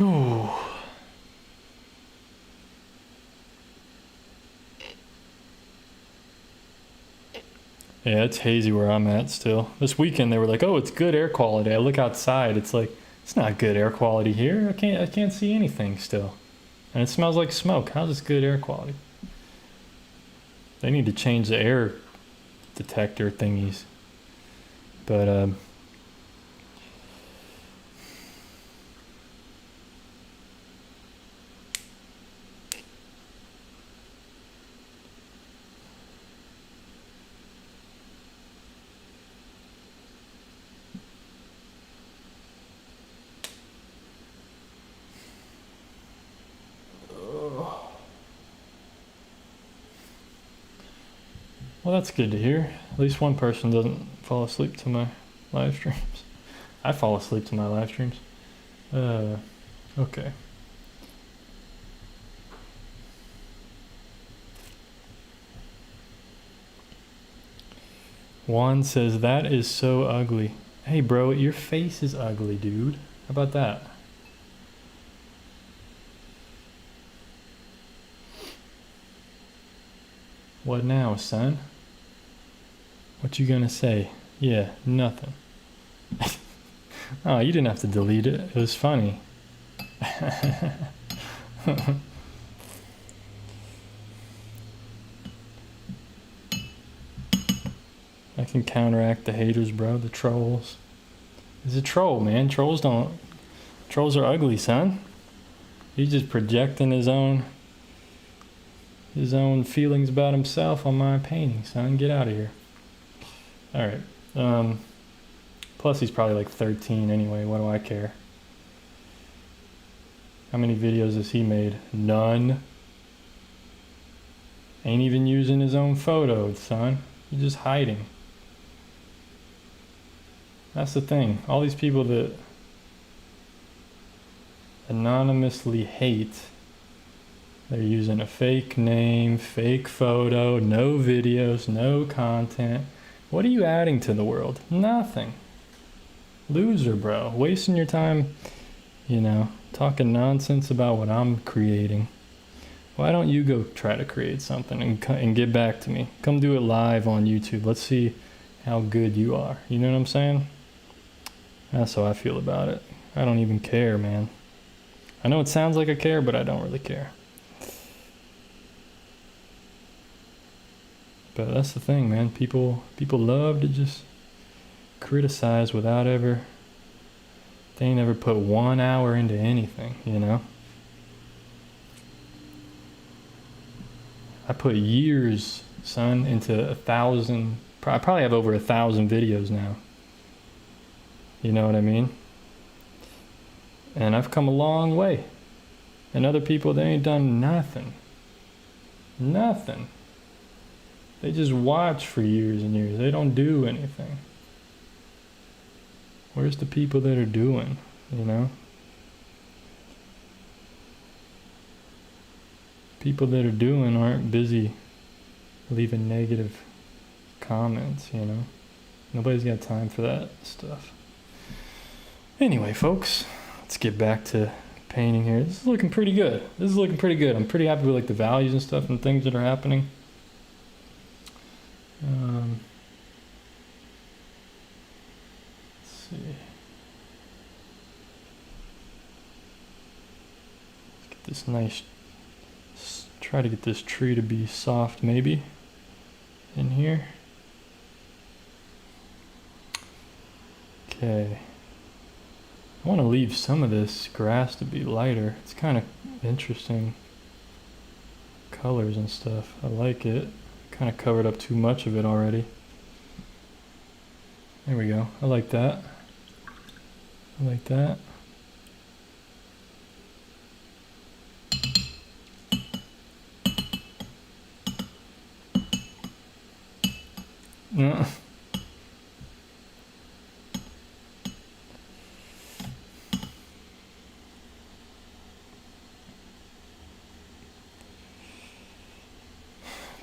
Ooh. Yeah, it's hazy where I'm at still. This weekend they were like, oh, it's good air quality. I look outside, it's like, it's not good air quality here. I can't see anything still. And it smells like smoke. How's this good air quality? They need to change the air detector thingies. But well, that's good to hear. At least one person doesn't fall asleep to my live streams. I fall asleep to my live streams. Okay. Juan says, that is so ugly. Hey bro, your face is ugly, dude. How about that? What now, son? What you gonna say? Yeah, nothing. Oh, you didn't have to delete it. It was funny. I can counteract the haters, bro. The trolls. He's a troll, man. Trolls are ugly, son. He's just projecting his own feelings about himself on my painting, son. Get out of here. All right. Plus he's probably like 13 anyway. What do I care? How many videos has he made? None. Ain't even using his own photos, son. He's just hiding. That's the thing. All these people that anonymously hate, they're using a fake name, fake photo, no videos, no content. What are you adding to the world? Nothing. Loser, bro. Wasting your time, you know, talking nonsense about what I'm creating. Why don't you go try to create something and get back to me? Come do it live on YouTube. Let's see how good you are. You know what I'm saying? That's how I feel about it. I don't even care, man. I know it sounds like I care, but I don't really care. But that's the thing, man. People love to just criticize without ever... They ain't ever put 1 hour into anything, you know? I put years, son, into 1,000... I probably have over 1,000 videos now. You know what I mean? And I've come a long way. And other people, they ain't done nothing. Nothing. They just watch for years and years. They don't do anything. Where's the people that are doing, you know? People that are doing aren't busy leaving negative comments, you know? Nobody's got time for that stuff. Anyway, folks, let's get back to painting here. This is looking pretty good. I'm pretty happy with like the values and stuff and things that are happening. Let's see. Let's get this nice, try to get this tree to be soft maybe in here. Okay. I want to leave some of this grass to be lighter. It's kind of interesting colors and stuff. I like it. Kind of covered up too much of it already. There we go. I like that. I like that. No.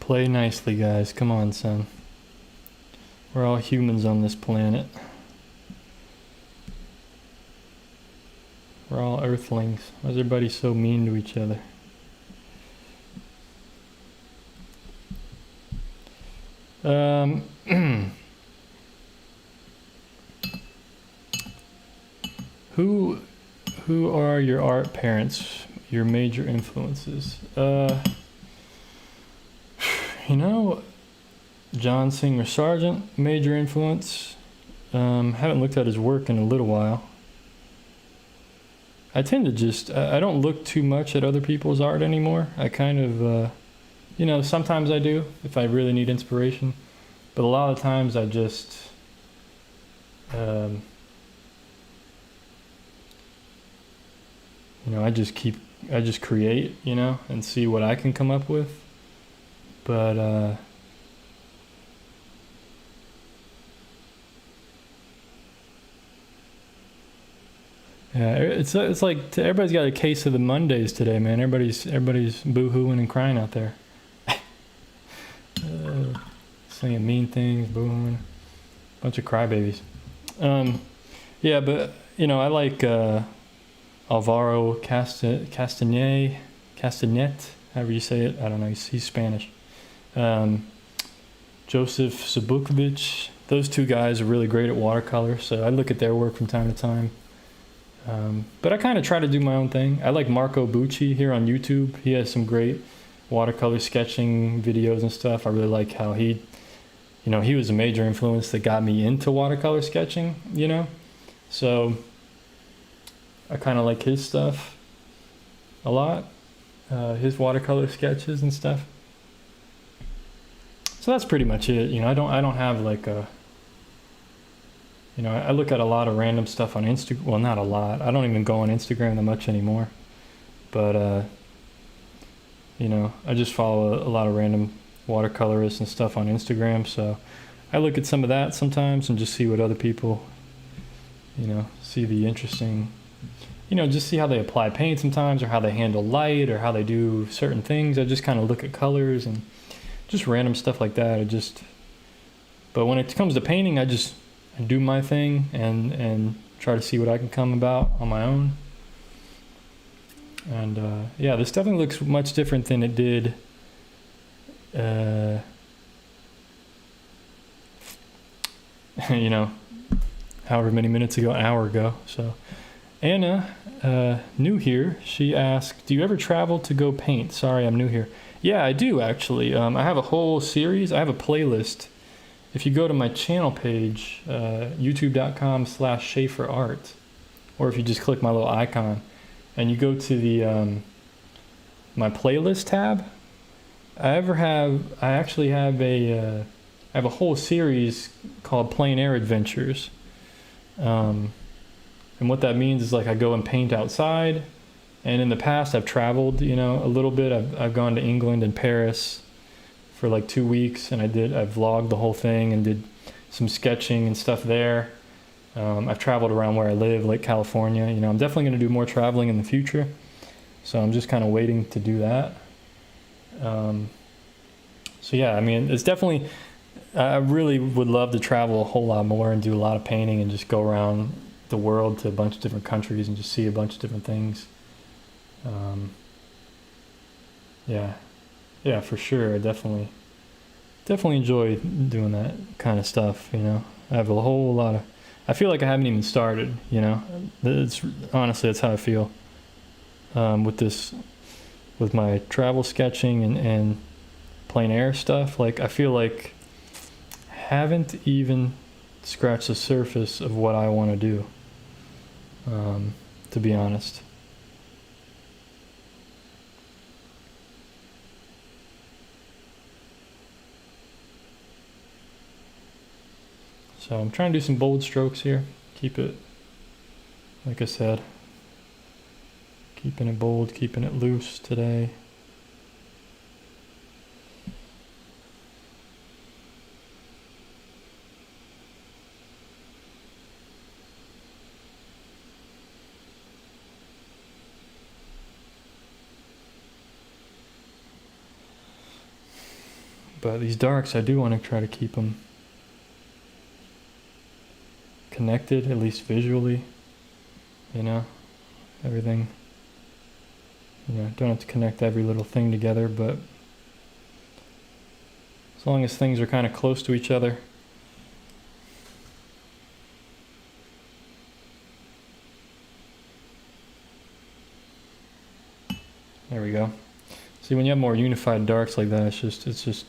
Play nicely, guys. Come on, son. We're all humans on this planet. We're all earthlings. Why is everybody so mean to each other? Who are your art parents, your major influences? You know, John Singer Sargent, major influence. Haven't looked at his work in a little while. I tend to just, I don't look too much at other people's art anymore. I kind of, you know, sometimes I do if I really need inspiration. But a lot of times I just, you know, I just create, you know, and see what I can come up with. But, yeah, it's like everybody's got a case of the Mondays today, man. Everybody's boo-hooing and crying out there. Saying mean things, boo-hooing. Bunch of crybabies. Yeah, but, you know, I like Alvaro Castanet, however you say it. I don't know, he's Spanish. Joseph Sabukovic, those two guys are really great at watercolor, so I look at their work from time to time. But I kind of try to do my own thing. I like Marco Bucci here on YouTube. He has some great watercolor sketching videos and stuff. I really like how he, you know, he was a major influence that got me into watercolor sketching, you know? So I kind of like his stuff a lot, his watercolor sketches and stuff. So that's pretty much it. You know, I don't have like a, you know, I look at a lot of random stuff on Instagram. Well, not a lot. I don't even go on Instagram that much anymore. But, you know, I just follow a lot of random watercolorists and stuff on Instagram. So I look at some of that sometimes and just see what other people, you know, see the interesting, you know, just see how they apply paint sometimes, or how they handle light, or how they do certain things. I just kind of look at colors and just random stuff like that. But when it comes to painting, I and do my thing and try to see what I can come about on my own. And yeah, this definitely looks much different than it did you know, however many minutes ago, an hour ago. So Anna, new here, she asked, do you ever travel to go paint? Sorry, I'm new here. Yeah, I do actually. I have a whole series. I have a playlist. If you go to my channel page, youtube.com/SchaeferArt, or if you just click my little icon and you go to the my playlist tab, I actually have a whole series called Plein Air Adventures. And what that means is like I go and paint outside. And in the past, I've traveled, you know, a little bit. I've gone to England and Paris for like 2 weeks, and I vlogged the whole thing and did some sketching and stuff there. I've traveled around where I live, like California. You know, I'm definitely going to do more traveling in the future. So I'm just kind of waiting to do that. So yeah, I mean, it's definitely, I really would love to travel a whole lot more and do a lot of painting and just go around the world to a bunch of different countries and just see a bunch of different things. Yeah, for sure. I definitely enjoy doing that kind of stuff. You know, I have a whole lot of, I feel like I haven't even started, you know, honestly, that's how I feel, with my travel sketching and plein air stuff. Like, I feel like I haven't even scratched the surface of what I want to do, to be honest. So I'm trying to do some bold strokes here. Keep it, like I said, keeping it bold, keeping it loose today. But these darks, I do want to try to keep them connected, at least visually, you know, everything, you know, don't have to connect every little thing together, but as long as things are kind of close to each other. There we go. See, when you have more unified darks like that, it's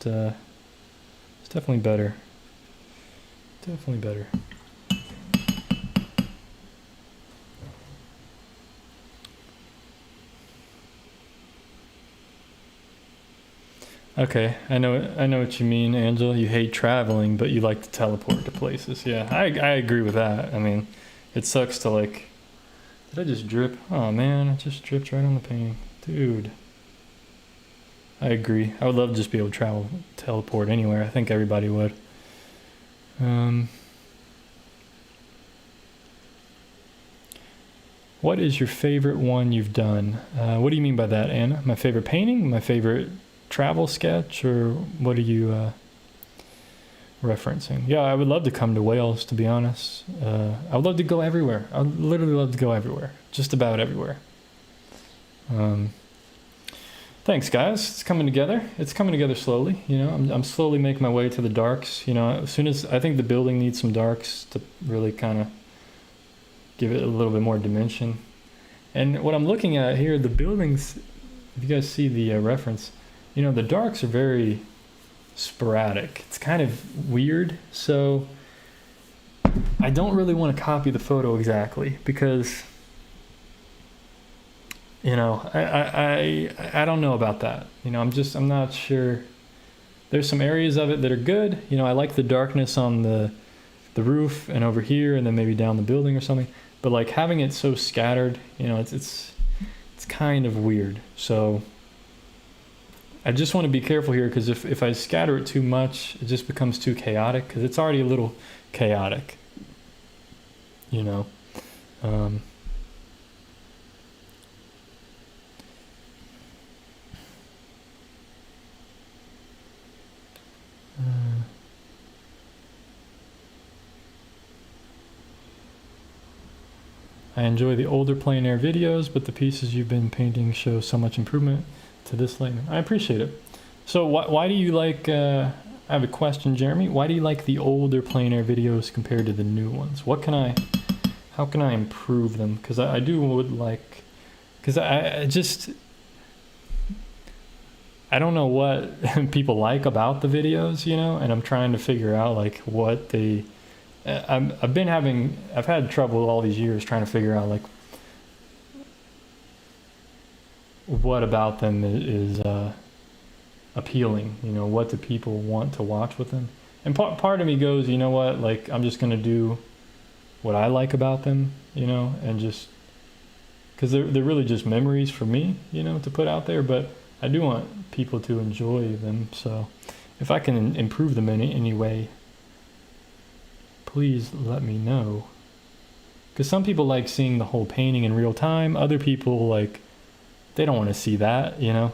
definitely better. Definitely better. Okay, I know what you mean, Angela. You hate traveling, but you like to teleport to places. Yeah, I agree with that. I mean, it sucks to like. Did I just drip? Oh man, it just dripped right on the painting, dude. I agree. I would love to just be able to teleport anywhere. I think everybody would. What is your favorite one you've done? What do you mean by that, Anna? My favorite painting? My favorite travel sketch? Or what are you referencing? Yeah, I would love to come to Wales, to be honest. I would love to go everywhere. I would literally love to go everywhere. Just about everywhere. Thanks, guys. It's coming together. It's coming together slowly. You know, I'm slowly making my way to the darks. You know, as soon as I think the building needs some darks to really kind of give it a little bit more dimension. And what I'm looking at here, the buildings, if you guys see the reference, you know, the darks are very sporadic. It's kind of weird. So I don't really want to copy the photo exactly because, you know, I don't know about that. You know, I'm not sure. There's some areas of it that are good. You know, I like the darkness on the roof and over here and then maybe down the building or something. But like having it so scattered, you know, it's kind of weird. So I just want to be careful here because if I scatter it too much, it just becomes too chaotic because it's already a little chaotic, you know. I enjoy the older plein air videos, but the pieces you've been painting show so much improvement to this lately. I appreciate it. So why do you like, I have a question, Jeremy. Why do you like the older plein air videos compared to the new ones? How can I improve them? Because I would like, because I don't know what people like about the videos, you know, and I'm trying to figure out like what they, I've had trouble all these years trying to figure out like what about them is appealing, you know, what do people want to watch with them. And part of me goes, you know what, like I'm just gonna do what I like about them, you know, and just because they're really just memories for me, you know, to put out there. But I do want people to enjoy them, so if I can improve them in any way, please let me know. Because some people like seeing the whole painting in real time. Other people, like, they don't want to see that, you know.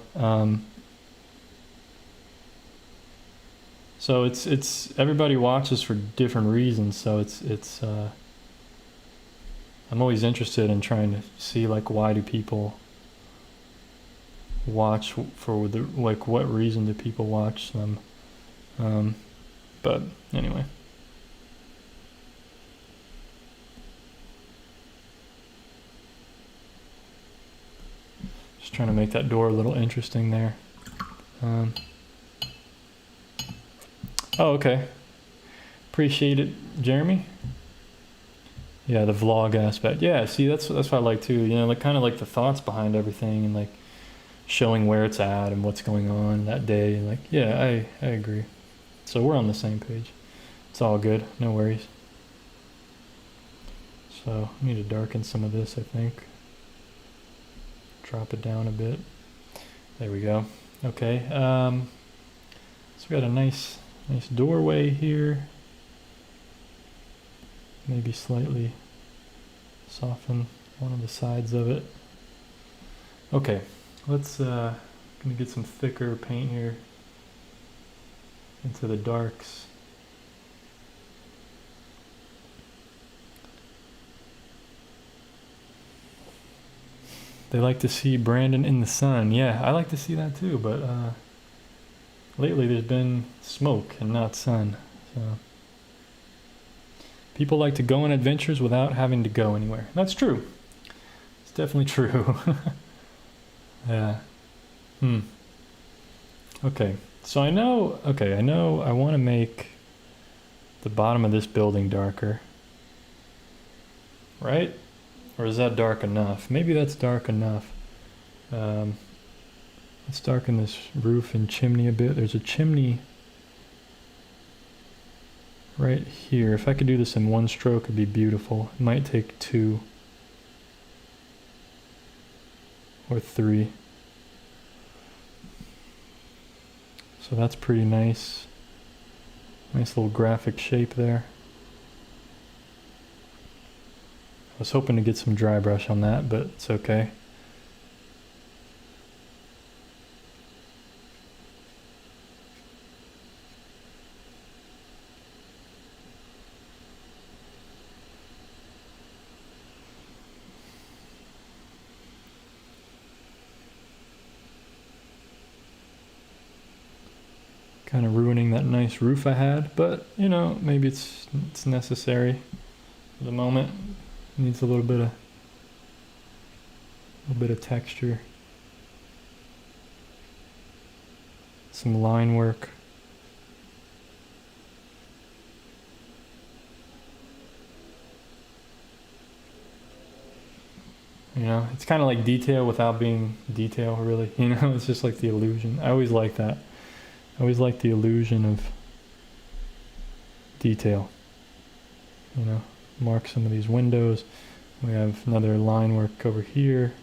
So it's everybody watches for different reasons. So it's I'm always interested in trying to see like why do people watch for the, like what reason do people watch them. But anyway. Just trying to make that door a little interesting there. Oh, okay. Appreciate it, Jeremy. Yeah, the vlog aspect. Yeah, see, that's what I like too. You know, like kind of like the thoughts behind everything and like showing where it's at and what's going on that day. Like, yeah, I agree. So we're on the same page. It's all good. No worries. So I need to darken some of this, I think. Drop it down a bit. There we go. Okay. So we got a nice doorway here. Maybe slightly soften one of the sides of it. Okay, let's gonna get some thicker paint here into the darks. They like to see Brandon in the sun. Yeah, I like to see that too, but lately there's been smoke and not sun. So people like to go on adventures without having to go anywhere. That's true. It's definitely true. Yeah. Okay. So I know I want to make the bottom of this building darker. Right? Or is that dark enough? Maybe that's dark enough. Let's darken this roof and chimney a bit. There's a chimney right here. If I could do this in one stroke, it'd be beautiful. It might take 2 or 3. So that's pretty nice. Nice little graphic shape there. I was hoping to get some dry brush on that, but it's okay. Kind of ruining that nice roof I had, but you know, maybe it's necessary for the moment. Needs a little bit of texture, some line work. You know, it's kind of like detail without being detail, really. You know, it's just like the illusion. I always like that. I always like the illusion of detail. You know, mark some of these windows. We have another line work over here.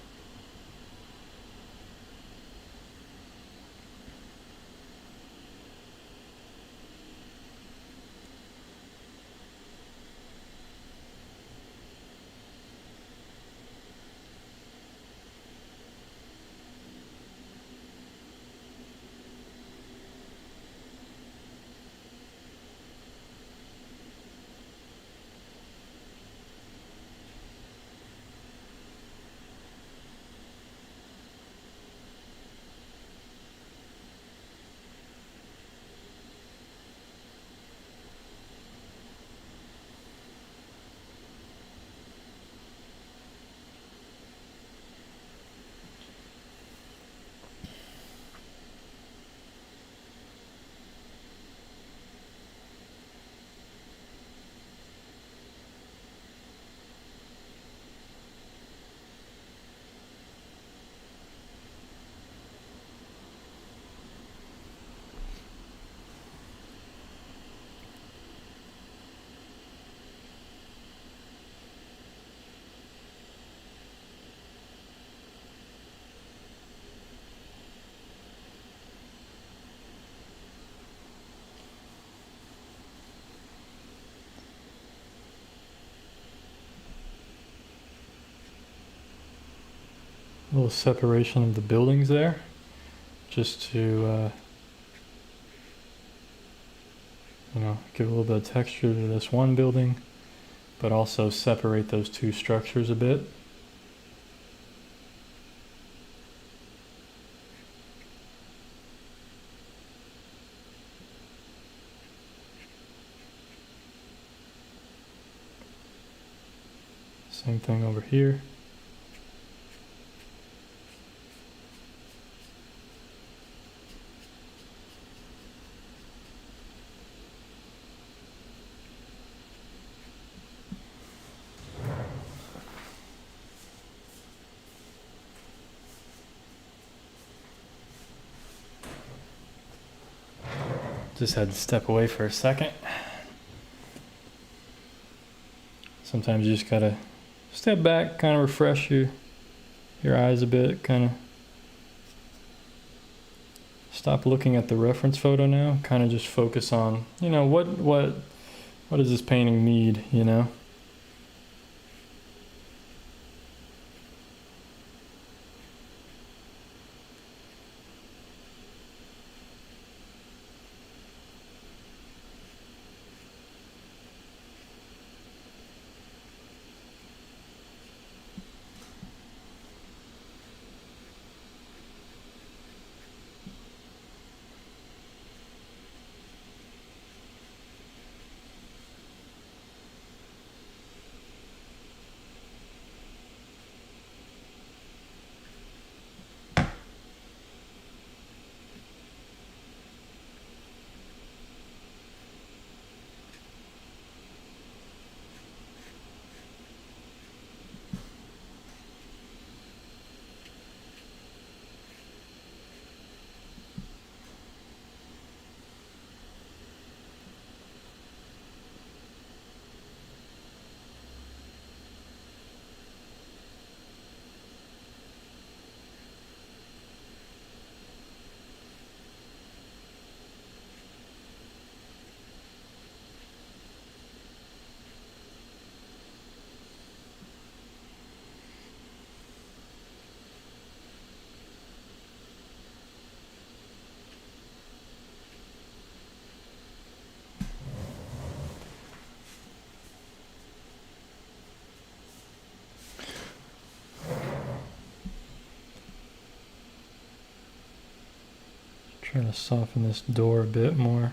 A little separation of the buildings there, just to you know, give a little bit of texture to this one building, but also separate those two structures a bit. Same thing over here. Just had to step away for a second. Sometimes you just gotta step back, kind of refresh your eyes a bit, kind of stop looking at the reference photo now, kind of just focus on, you know, what does this painting need, you know? Trying to soften this door a bit more.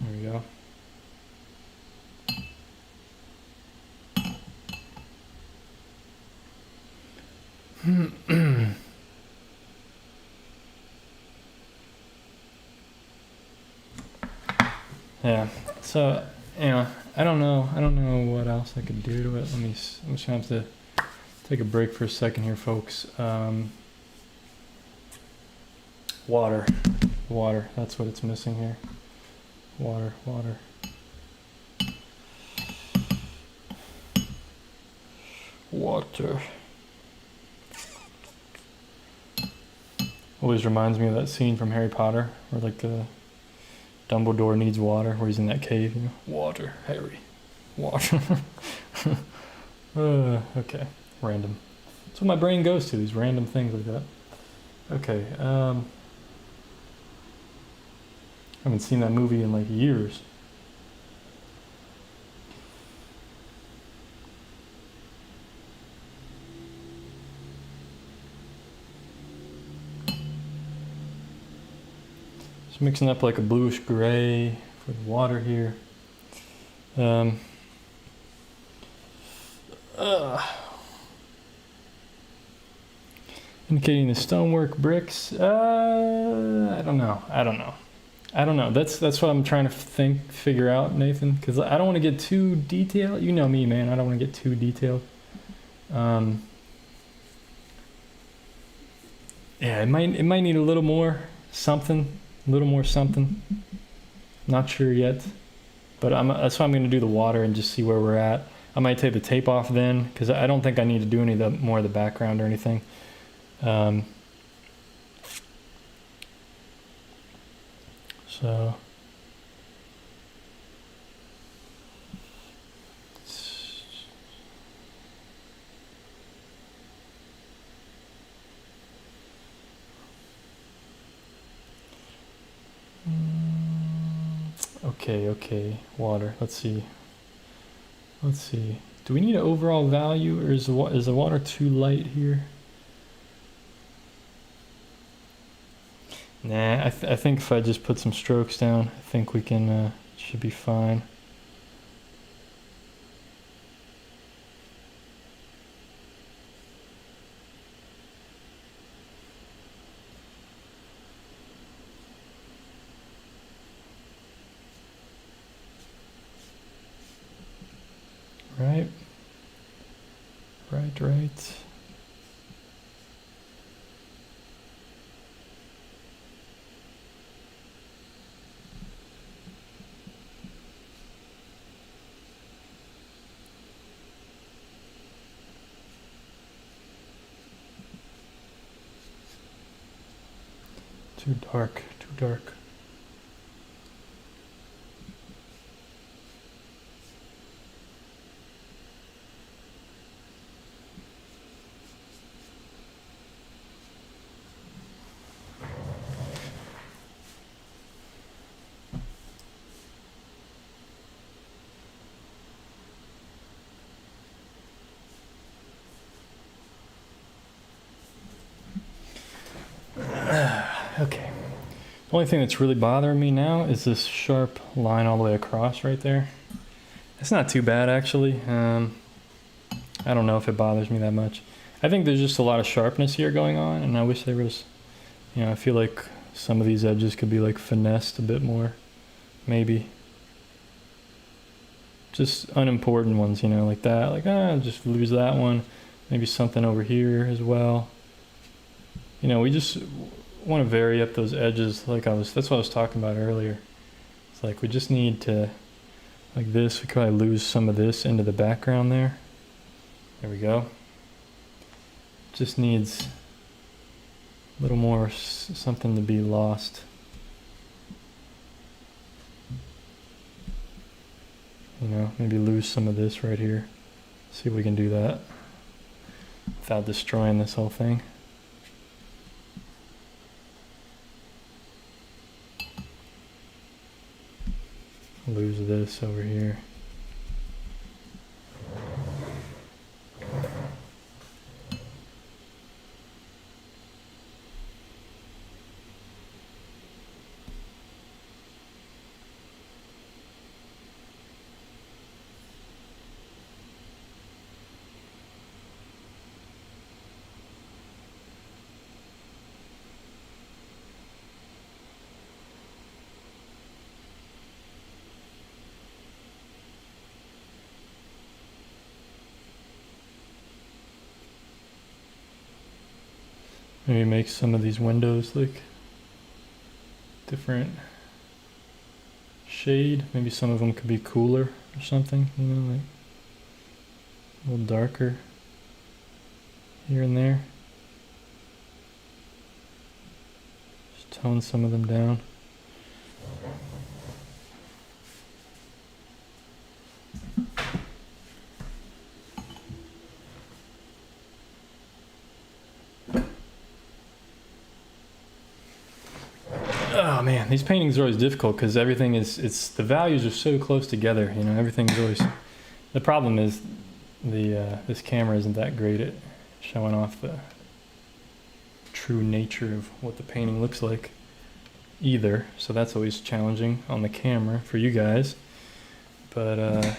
There we go. Yeah, so, you know, I don't know what else I could do to it. I'm just gonna have to take a break for a second here, folks. Water, that's what it's missing here. Water. Always reminds me of that scene from Harry Potter where like Dumbledore needs water, where he's in that cave, you know? Water, Harry. Water. Okay, random. That's what my brain goes to, these random things like that. Okay, I haven't seen that movie in like years. Just mixing up like a bluish gray for the water here. Indicating the stonework bricks. I don't know. That's what I'm trying to figure out, Nathan, because I don't want to get too detailed. You know me, man. I don't want to get too detailed. Yeah, it might need a little more something. Not sure yet, but that's why I'm going to do the water and just see where we're at. I might take the tape off then, because I don't think I need to do any more of the background or anything. So Okay, water. Let's see. Do we need an overall value, or is the water too light here? Nah, I think if I just put some strokes down, I think we can, should be fine. Right. Too dark. Okay. The only thing that's really bothering me now is this sharp line all the way across right there. It's not too bad, actually. I don't know if it bothers me that much. I think there's just a lot of sharpness here going on, and I wish there was, I feel like some of these edges could be like finessed a bit more, maybe. Just unimportant ones, like that. Like, just lose that one. Maybe something over here as well. We just want to vary up those edges, that's what I was talking about earlier. It's like we just need to, like this, we could probably lose some of this into the background there. There we go. Just needs a little more something to be lost. Maybe lose some of this right here. See if we can do that without destroying this whole thing. Lose this over here. Maybe make some of these windows like different shade. Maybe some of them could be cooler or something, like a little darker here and there. Just tone some of them down. Oh man, these paintings are always difficult because everything the values are so close together. Everything's always. The problem is this camera isn't that great at showing off the true nature of what the painting looks like either. So that's always challenging on the camera for you guys. But I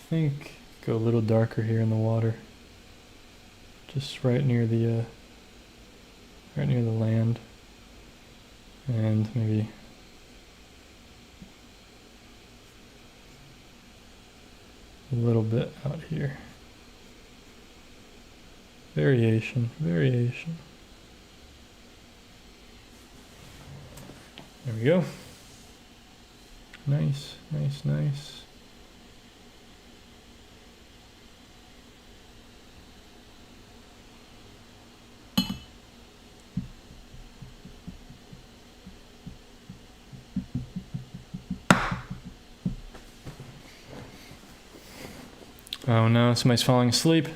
think go a little darker here in the water. Just right near the land, and maybe a little bit out here. Variation. There we go. Nice. Oh no, somebody's falling asleep.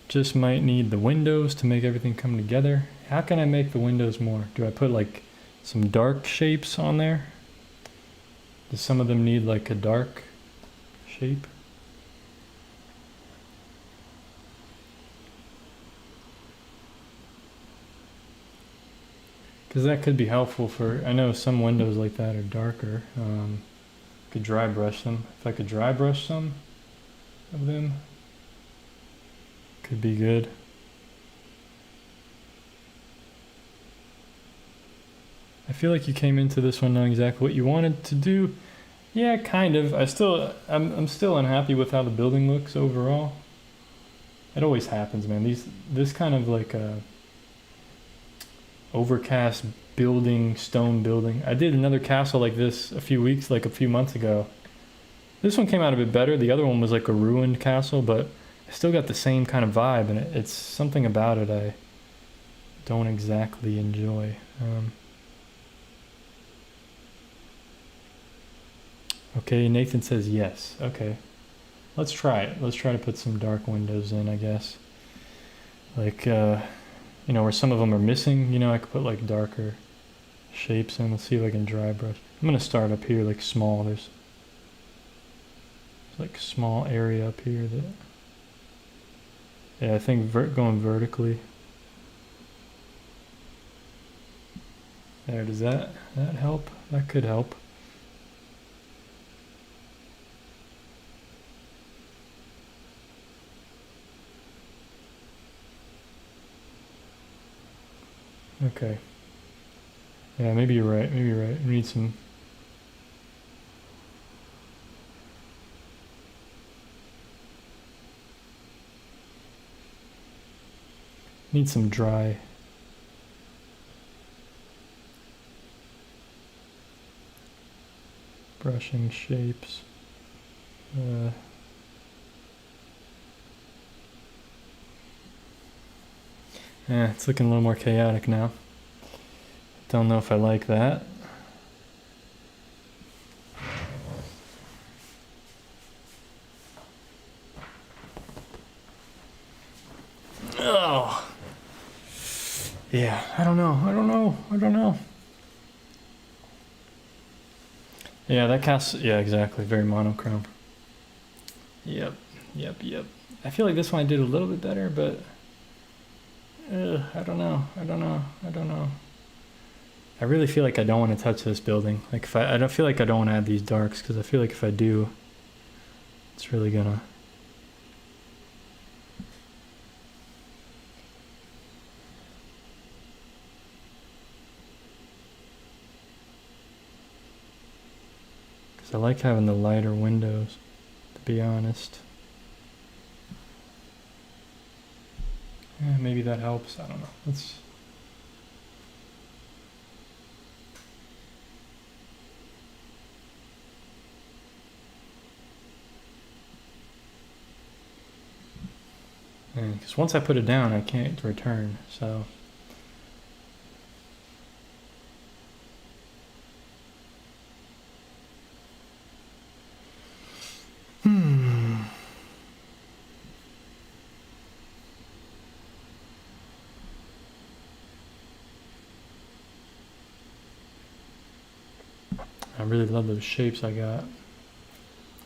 Just might need the windows to make everything come together. How can I make the windows more? Do I put like some dark shapes on there? Do some of them need like a dark shape? Because that could be helpful for, I know some windows like that are darker. Could dry brush them. If I could dry brush some of them, could be good. I feel like you came into this one knowing exactly what you wanted to do. Yeah, kind of. I'm still unhappy with how the building looks overall. It always happens, man. This kind of like a overcast building, stone building. I did another castle like this a few months ago. This one came out a bit better. The other one was like a ruined castle, but I still got the same kind of vibe, and it's something about it I don't exactly enjoy. Okay, Nathan says yes. Okay, let's try it. Let's try to put some dark windows in, I guess. Like, you know, where some of them are missing, you know, I could put like darker shapes in. Let's see if I can dry brush. I'm gonna start up here, like small. There's like small area up here that, yeah, I think going vertically. There, does that help? That could help. Okay. Yeah, maybe you're right. Maybe you're right. We need some. Need some dry. Brushing shapes. Yeah, it's looking a little more chaotic now. Don't know if I like that. Oh. Yeah, I don't know. Yeah, that cast, yeah, exactly, very monochrome. Yep. I feel like this one I did a little bit better, but I don't know. I really feel like I don't want to touch this building. Like I don't feel like I don't want to add these darks, because I feel like if I do, it's really gonna. Because I like having the lighter windows, to be honest. Yeah, maybe that helps. I don't know. Let's. Because once I put it down, I can't return. So. I really love those shapes I got.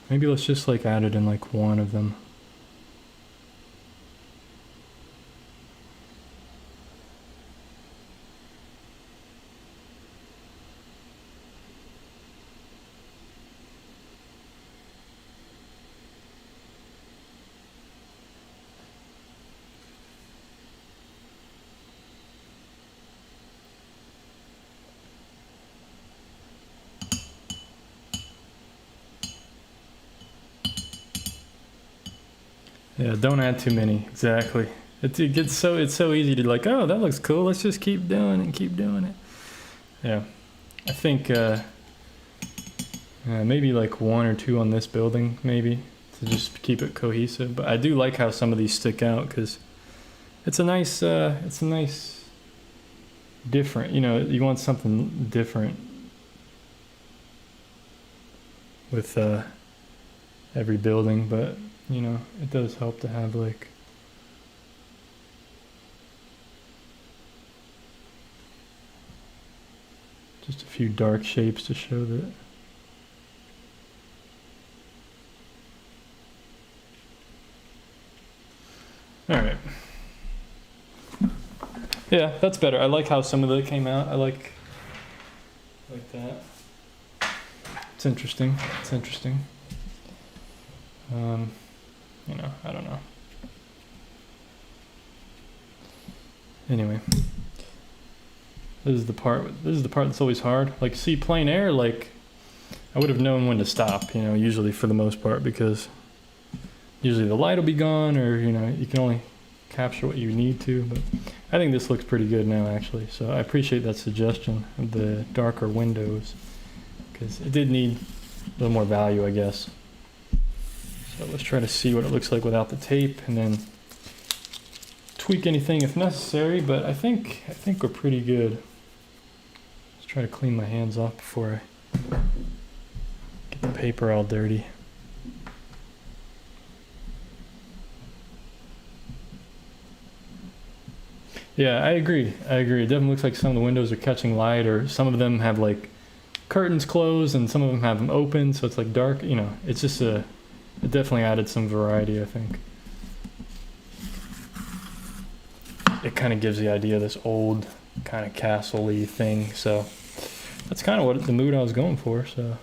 Maybe let's just like add it in like one of them. Yeah, don't add too many. Exactly. It's so easy to like, oh, that looks cool. Let's just keep doing it. Yeah, I think maybe like one or two on this building, maybe, to just keep it cohesive. But I do like how some of these stick out, because it's a nice different. You know, you want something different with every building, but you know, it does help to have like Just a few dark shapes to show that. All right. Yeah, that's better. I like how some of it came out. I like that. It's interesting. It's interesting. You know, I don't know. Anyway, this is the part that's always hard. Like, see, plein air, like, I would have known when to stop, you know, usually for the most part, because usually the light will be gone, or, you know, you can only capture what you need to. But I think this looks pretty good now, actually. So I appreciate that suggestion of the darker windows, because it did need a little more value, I guess. So let's try to see what it looks like without the tape, and then tweak anything if necessary. But I think we're pretty good. Let's try to clean my hands off before I get the paper all dirty. Yeah, I agree. It definitely looks like some of the windows are catching light, or some of them have like curtains closed and some of them have them open, so it's like dark, you know. It's just it definitely added some variety, I think. It kind of gives the idea of this old kind of castle-y thing, so that's kind of what the mood I was going for. So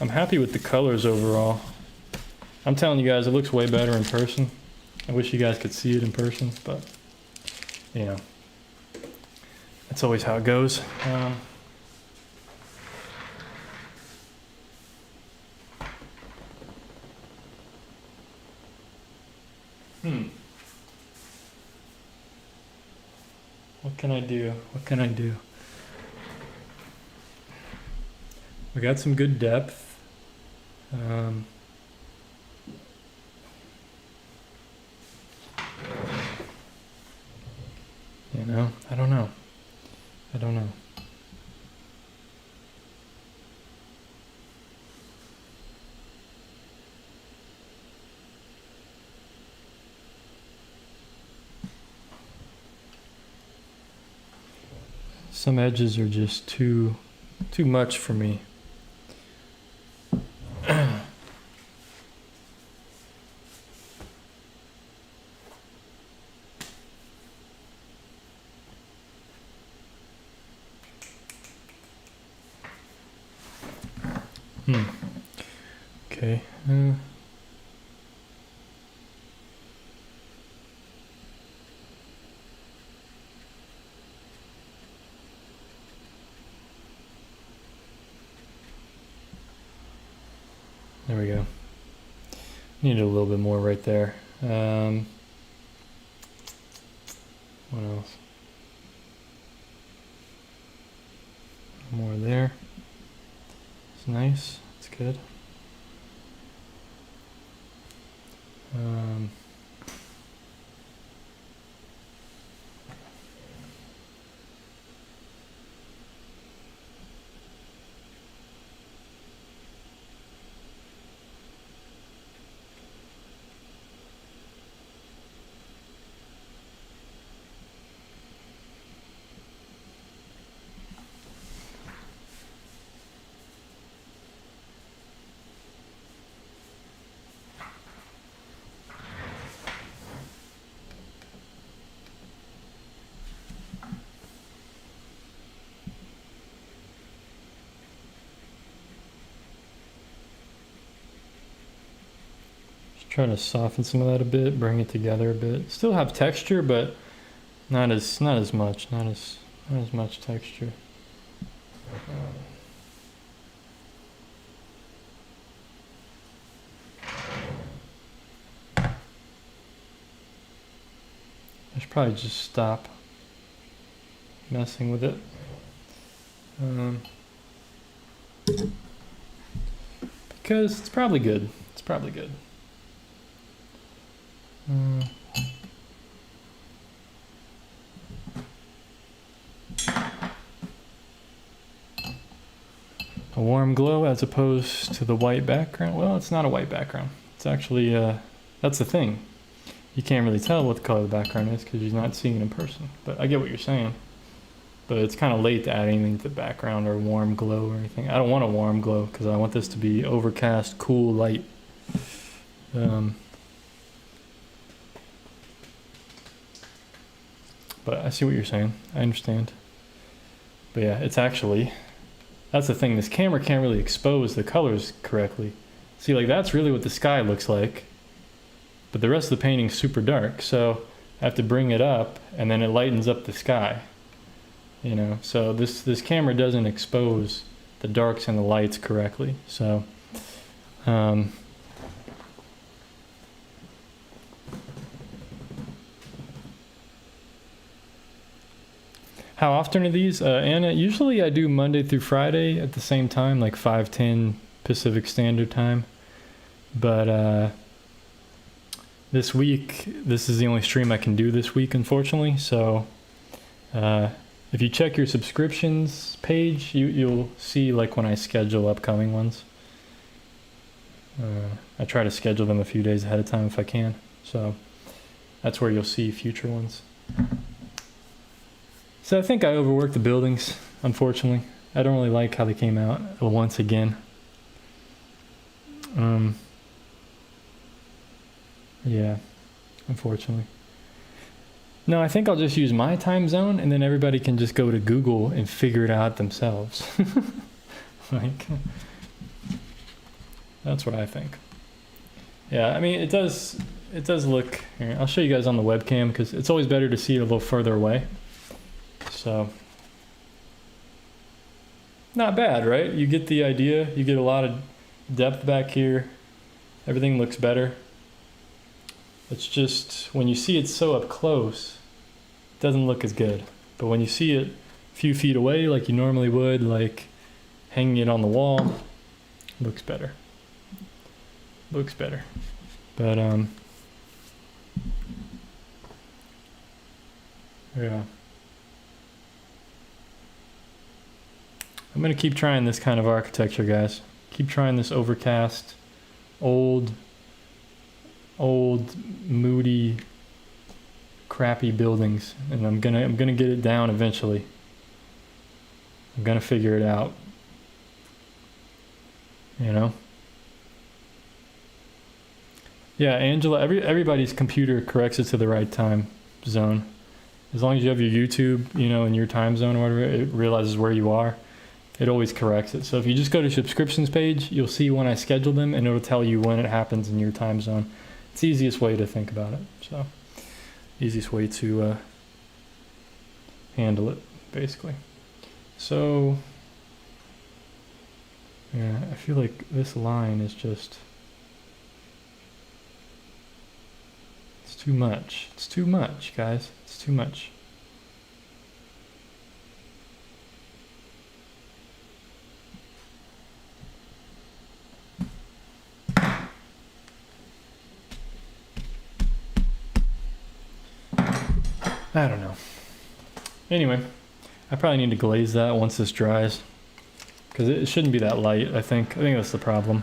I'm happy with the colors overall. I'm telling you guys, it looks way better in person. I wish you guys could see it in person, but you know, that's always how it goes. What can I do? What can I do? We got some good depth. You know, I don't know. Some edges are just too much for me. Okay. There we go. Need a little bit more right there. What else? More there. It's nice. It's good. Try to soften some of that a bit, bring it together a bit. Still have texture, but not as much texture. I should probably just stop messing with it. Because it's probably good. It's probably good. A warm glow as opposed to the white background. Well, it's not a white background. It's actually, that's the thing. You can't really tell what the color of the background is because you're not seeing it in person. But I get what you're saying. but it's kind of late to add anything to the background or warm glow or anything. I don't want a warm glow because I want this to be overcast, cool, light. But I see what you're saying. I understand. But yeah, it's actually, that's the thing. This camera can't really expose the colors correctly. See, like that's really what the sky looks like. But the rest of the painting's super dark. So I have to bring it up and then it lightens up the sky. You know, so this camera doesn't expose the darks and the lights correctly. So, how often are these? Anna, usually I do Monday through Friday at the same time, like 5:10 Pacific Standard Time. But this week, this is the only stream I can do this week, unfortunately. So if you check your subscriptions page, you'll see like when I schedule upcoming ones. I try to schedule them a few days ahead of time if I can. So that's where you'll see future ones. So I think I overworked the buildings, unfortunately. I don't really like how they came out once again. Yeah, unfortunately. No, I think I'll just use my time zone and then everybody can just go to Google and figure it out themselves. Like, that's what I think. Yeah, I mean, it does look, here, I'll show you guys on the webcam because it's always better to see it a little further away. So, not bad, right? You get the idea. You get a lot of depth back here. Everything looks better. It's just, when you see it so up close, it doesn't look as good. But when you see it a few feet away, like you normally would, like hanging it on the wall, looks better. Looks better. But, yeah. I'm going to keep trying this kind of architecture, guys. Keep trying this overcast, old, moody, crappy buildings. And I'm gonna get it down eventually. I'm gonna figure it out. You know? Yeah, Angela, everybody's computer corrects it to the right time zone. As long as you have your YouTube, you know, in your time zone or whatever, it realizes where you are. It always corrects it. So if you just go to subscriptions page, you'll see when I schedule them and it'll tell you when it happens in your time zone. It's the easiest way to think about it. So easiest way to handle it, basically. So yeah, I feel like this line is just, it's too much. It's too much, guys. It's too much. I don't know. Anyway, I probably need to glaze that once this dries. Because it shouldn't be that light, I think. I think that's the problem.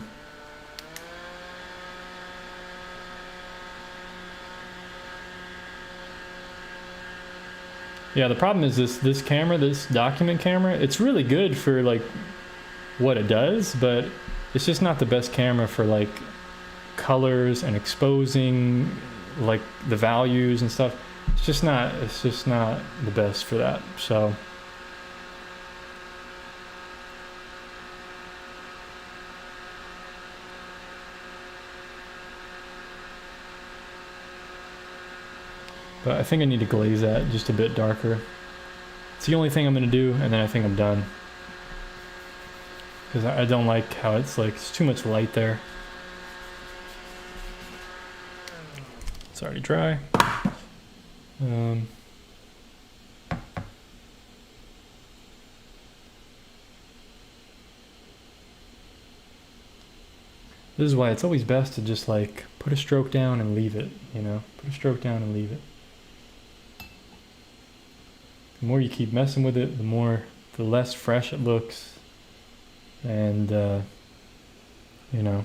Yeah, the problem is this camera, this document camera, it's really good for like what it does, but it's just not the best camera for like colors and exposing like the values and stuff. It's just not the best for that. So but I think I need to glaze that just a bit darker. It's the only thing I'm going to do, and then I think I'm done. Because I don't like how it's like, it's too much light there. It's already dry. This is why it's always best to just like put a stroke down and leave it, you know? Put a stroke down and leave it. The more you keep messing with it, the less fresh it looks. And, you know,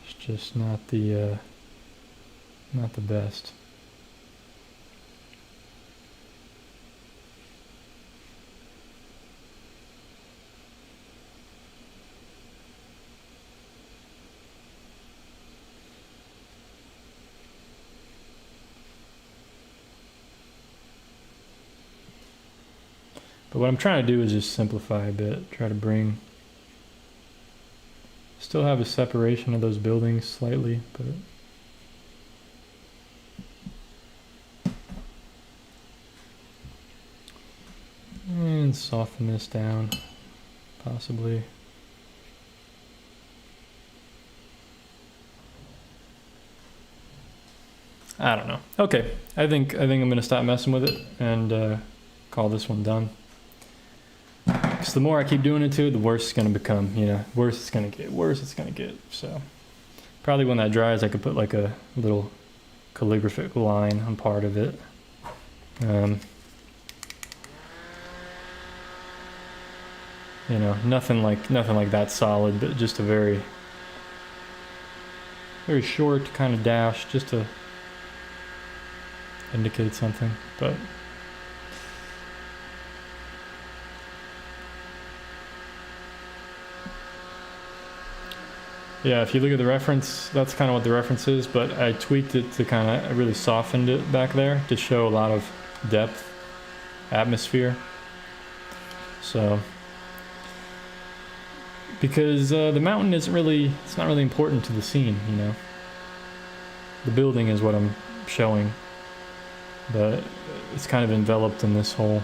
it's just not the best. But what I'm trying to do is just simplify a bit, try to bring, still have a separation of those buildings slightly, but and soften this down, possibly. I don't know. Okay, I think I'm gonna stop messing with it and call this one done. Because the more I keep doing it to it, the worse it's gonna become. You know, worse it's gonna get. Worse it's gonna get. So probably when that dries, I could put like a little calligraphic line on part of it. You know, nothing like that solid, but just a very short kind of dash, just to indicate something. But yeah, if you look at the reference, that's kind of what the reference is, but I tweaked it to kind of, I really softened it back there to show a lot of depth, atmosphere. So, because the mountain isn't really, it's not really important to the scene, you know. The building is what I'm showing, but it's kind of enveloped in this whole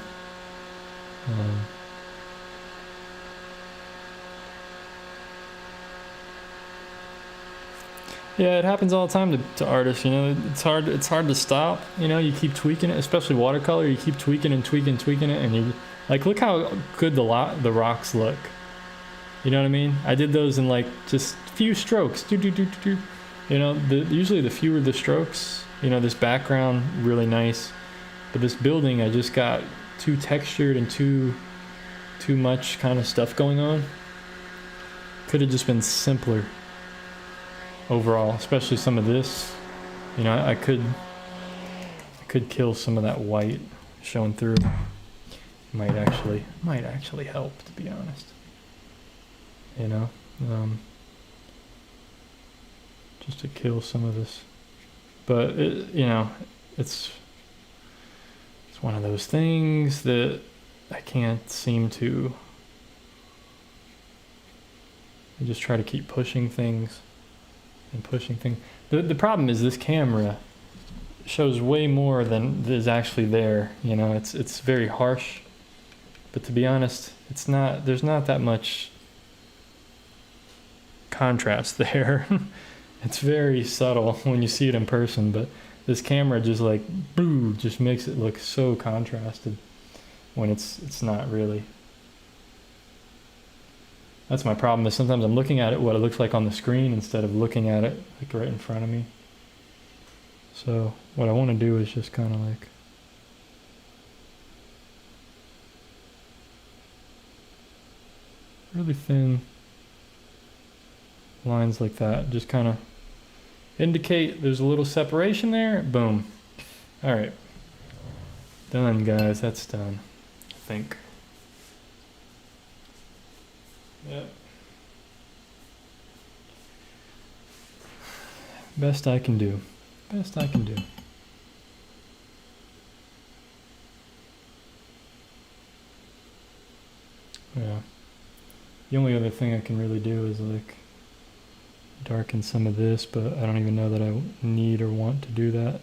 yeah, it happens all the time to artists, you know. It's hard to stop, you know. You keep tweaking it, especially watercolor. You keep tweaking and tweaking it, and you like, look how good the rocks look. You know what I mean? I did those in like just few strokes. You know, usually the fewer the strokes, you know, this background really nice, but this building I just got too textured and too much kind of stuff going on. Could have just been simpler overall, especially some of this. You know, I could kill some of that white showing through. Might actually help, to be honest. You know, just to kill some of this. But you know, it's one of those things that I can't seem to. I just try to keep pushing things and pushing things. The problem is this camera shows way more than is actually there. You know, it's very harsh. But to be honest, it's not. There's not that much contrast there. It's very subtle when you see it in person, but this camera just like just makes it look so contrasted when it's not really. That's my problem, is sometimes I'm looking at it what it looks like on the screen instead of looking at it like right in front of me. So what I want to do is just kind of like really thin lines like that, just kind of indicate there's a little separation there. Boom. All right, done, guys. That's done, I think. Yep. Best I can do. Best I can do. Yeah. The only other thing I can really do is like darken some of this, but I don't even know that I need or want to do that.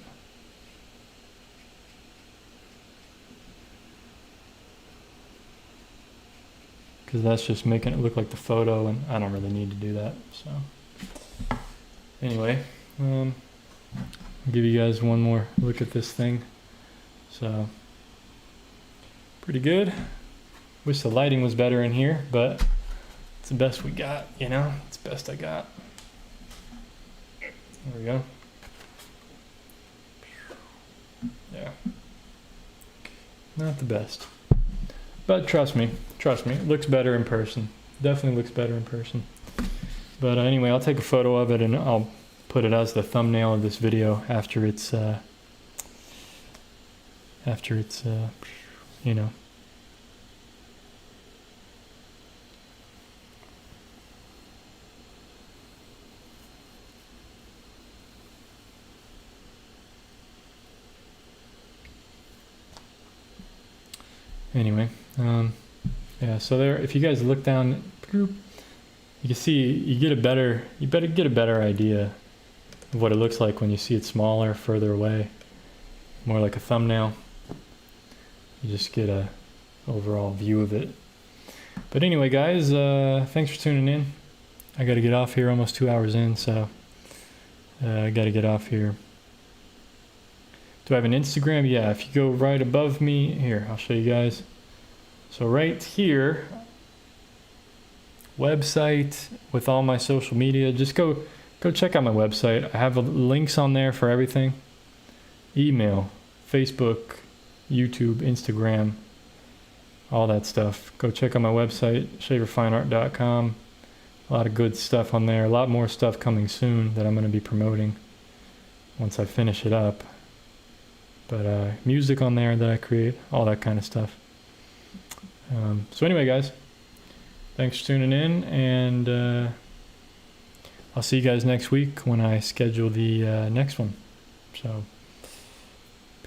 Because that's just making it look like the photo, and I don't really need to do that. So anyway, I'll give you guys one more look at this thing. So pretty good. Wish the lighting was better in here, but it's the best we got, you know. It's the best I got. There we go. Yeah. Not the best. But trust me, it looks better in person. Definitely looks better in person. But anyway, I'll take a photo of it and I'll put it as the thumbnail of this video after it's you know. Anyway, Yeah, so there, if you guys look down, you can see, you better get a better idea of what it looks like when you see it smaller, further away, more like a thumbnail. You just get a overall view of it. But anyway, guys, thanks for tuning in. I got to get off here, almost 2 hours in, so I got to get off here. Do I have an Instagram? Yeah, if you go right above me, here, I'll show you guys. So right here, website with all my social media. Just go check out my website. I have links on there for everything. Email, Facebook, YouTube, Instagram, all that stuff. Go check out my website, shaverfineart.com. A lot of good stuff on there. A lot more stuff coming soon that I'm going to be promoting once I finish it up. But music on there that I create, all that kind of stuff. So anyway, guys, thanks for tuning in, and I'll see you guys next week when I schedule the next one. So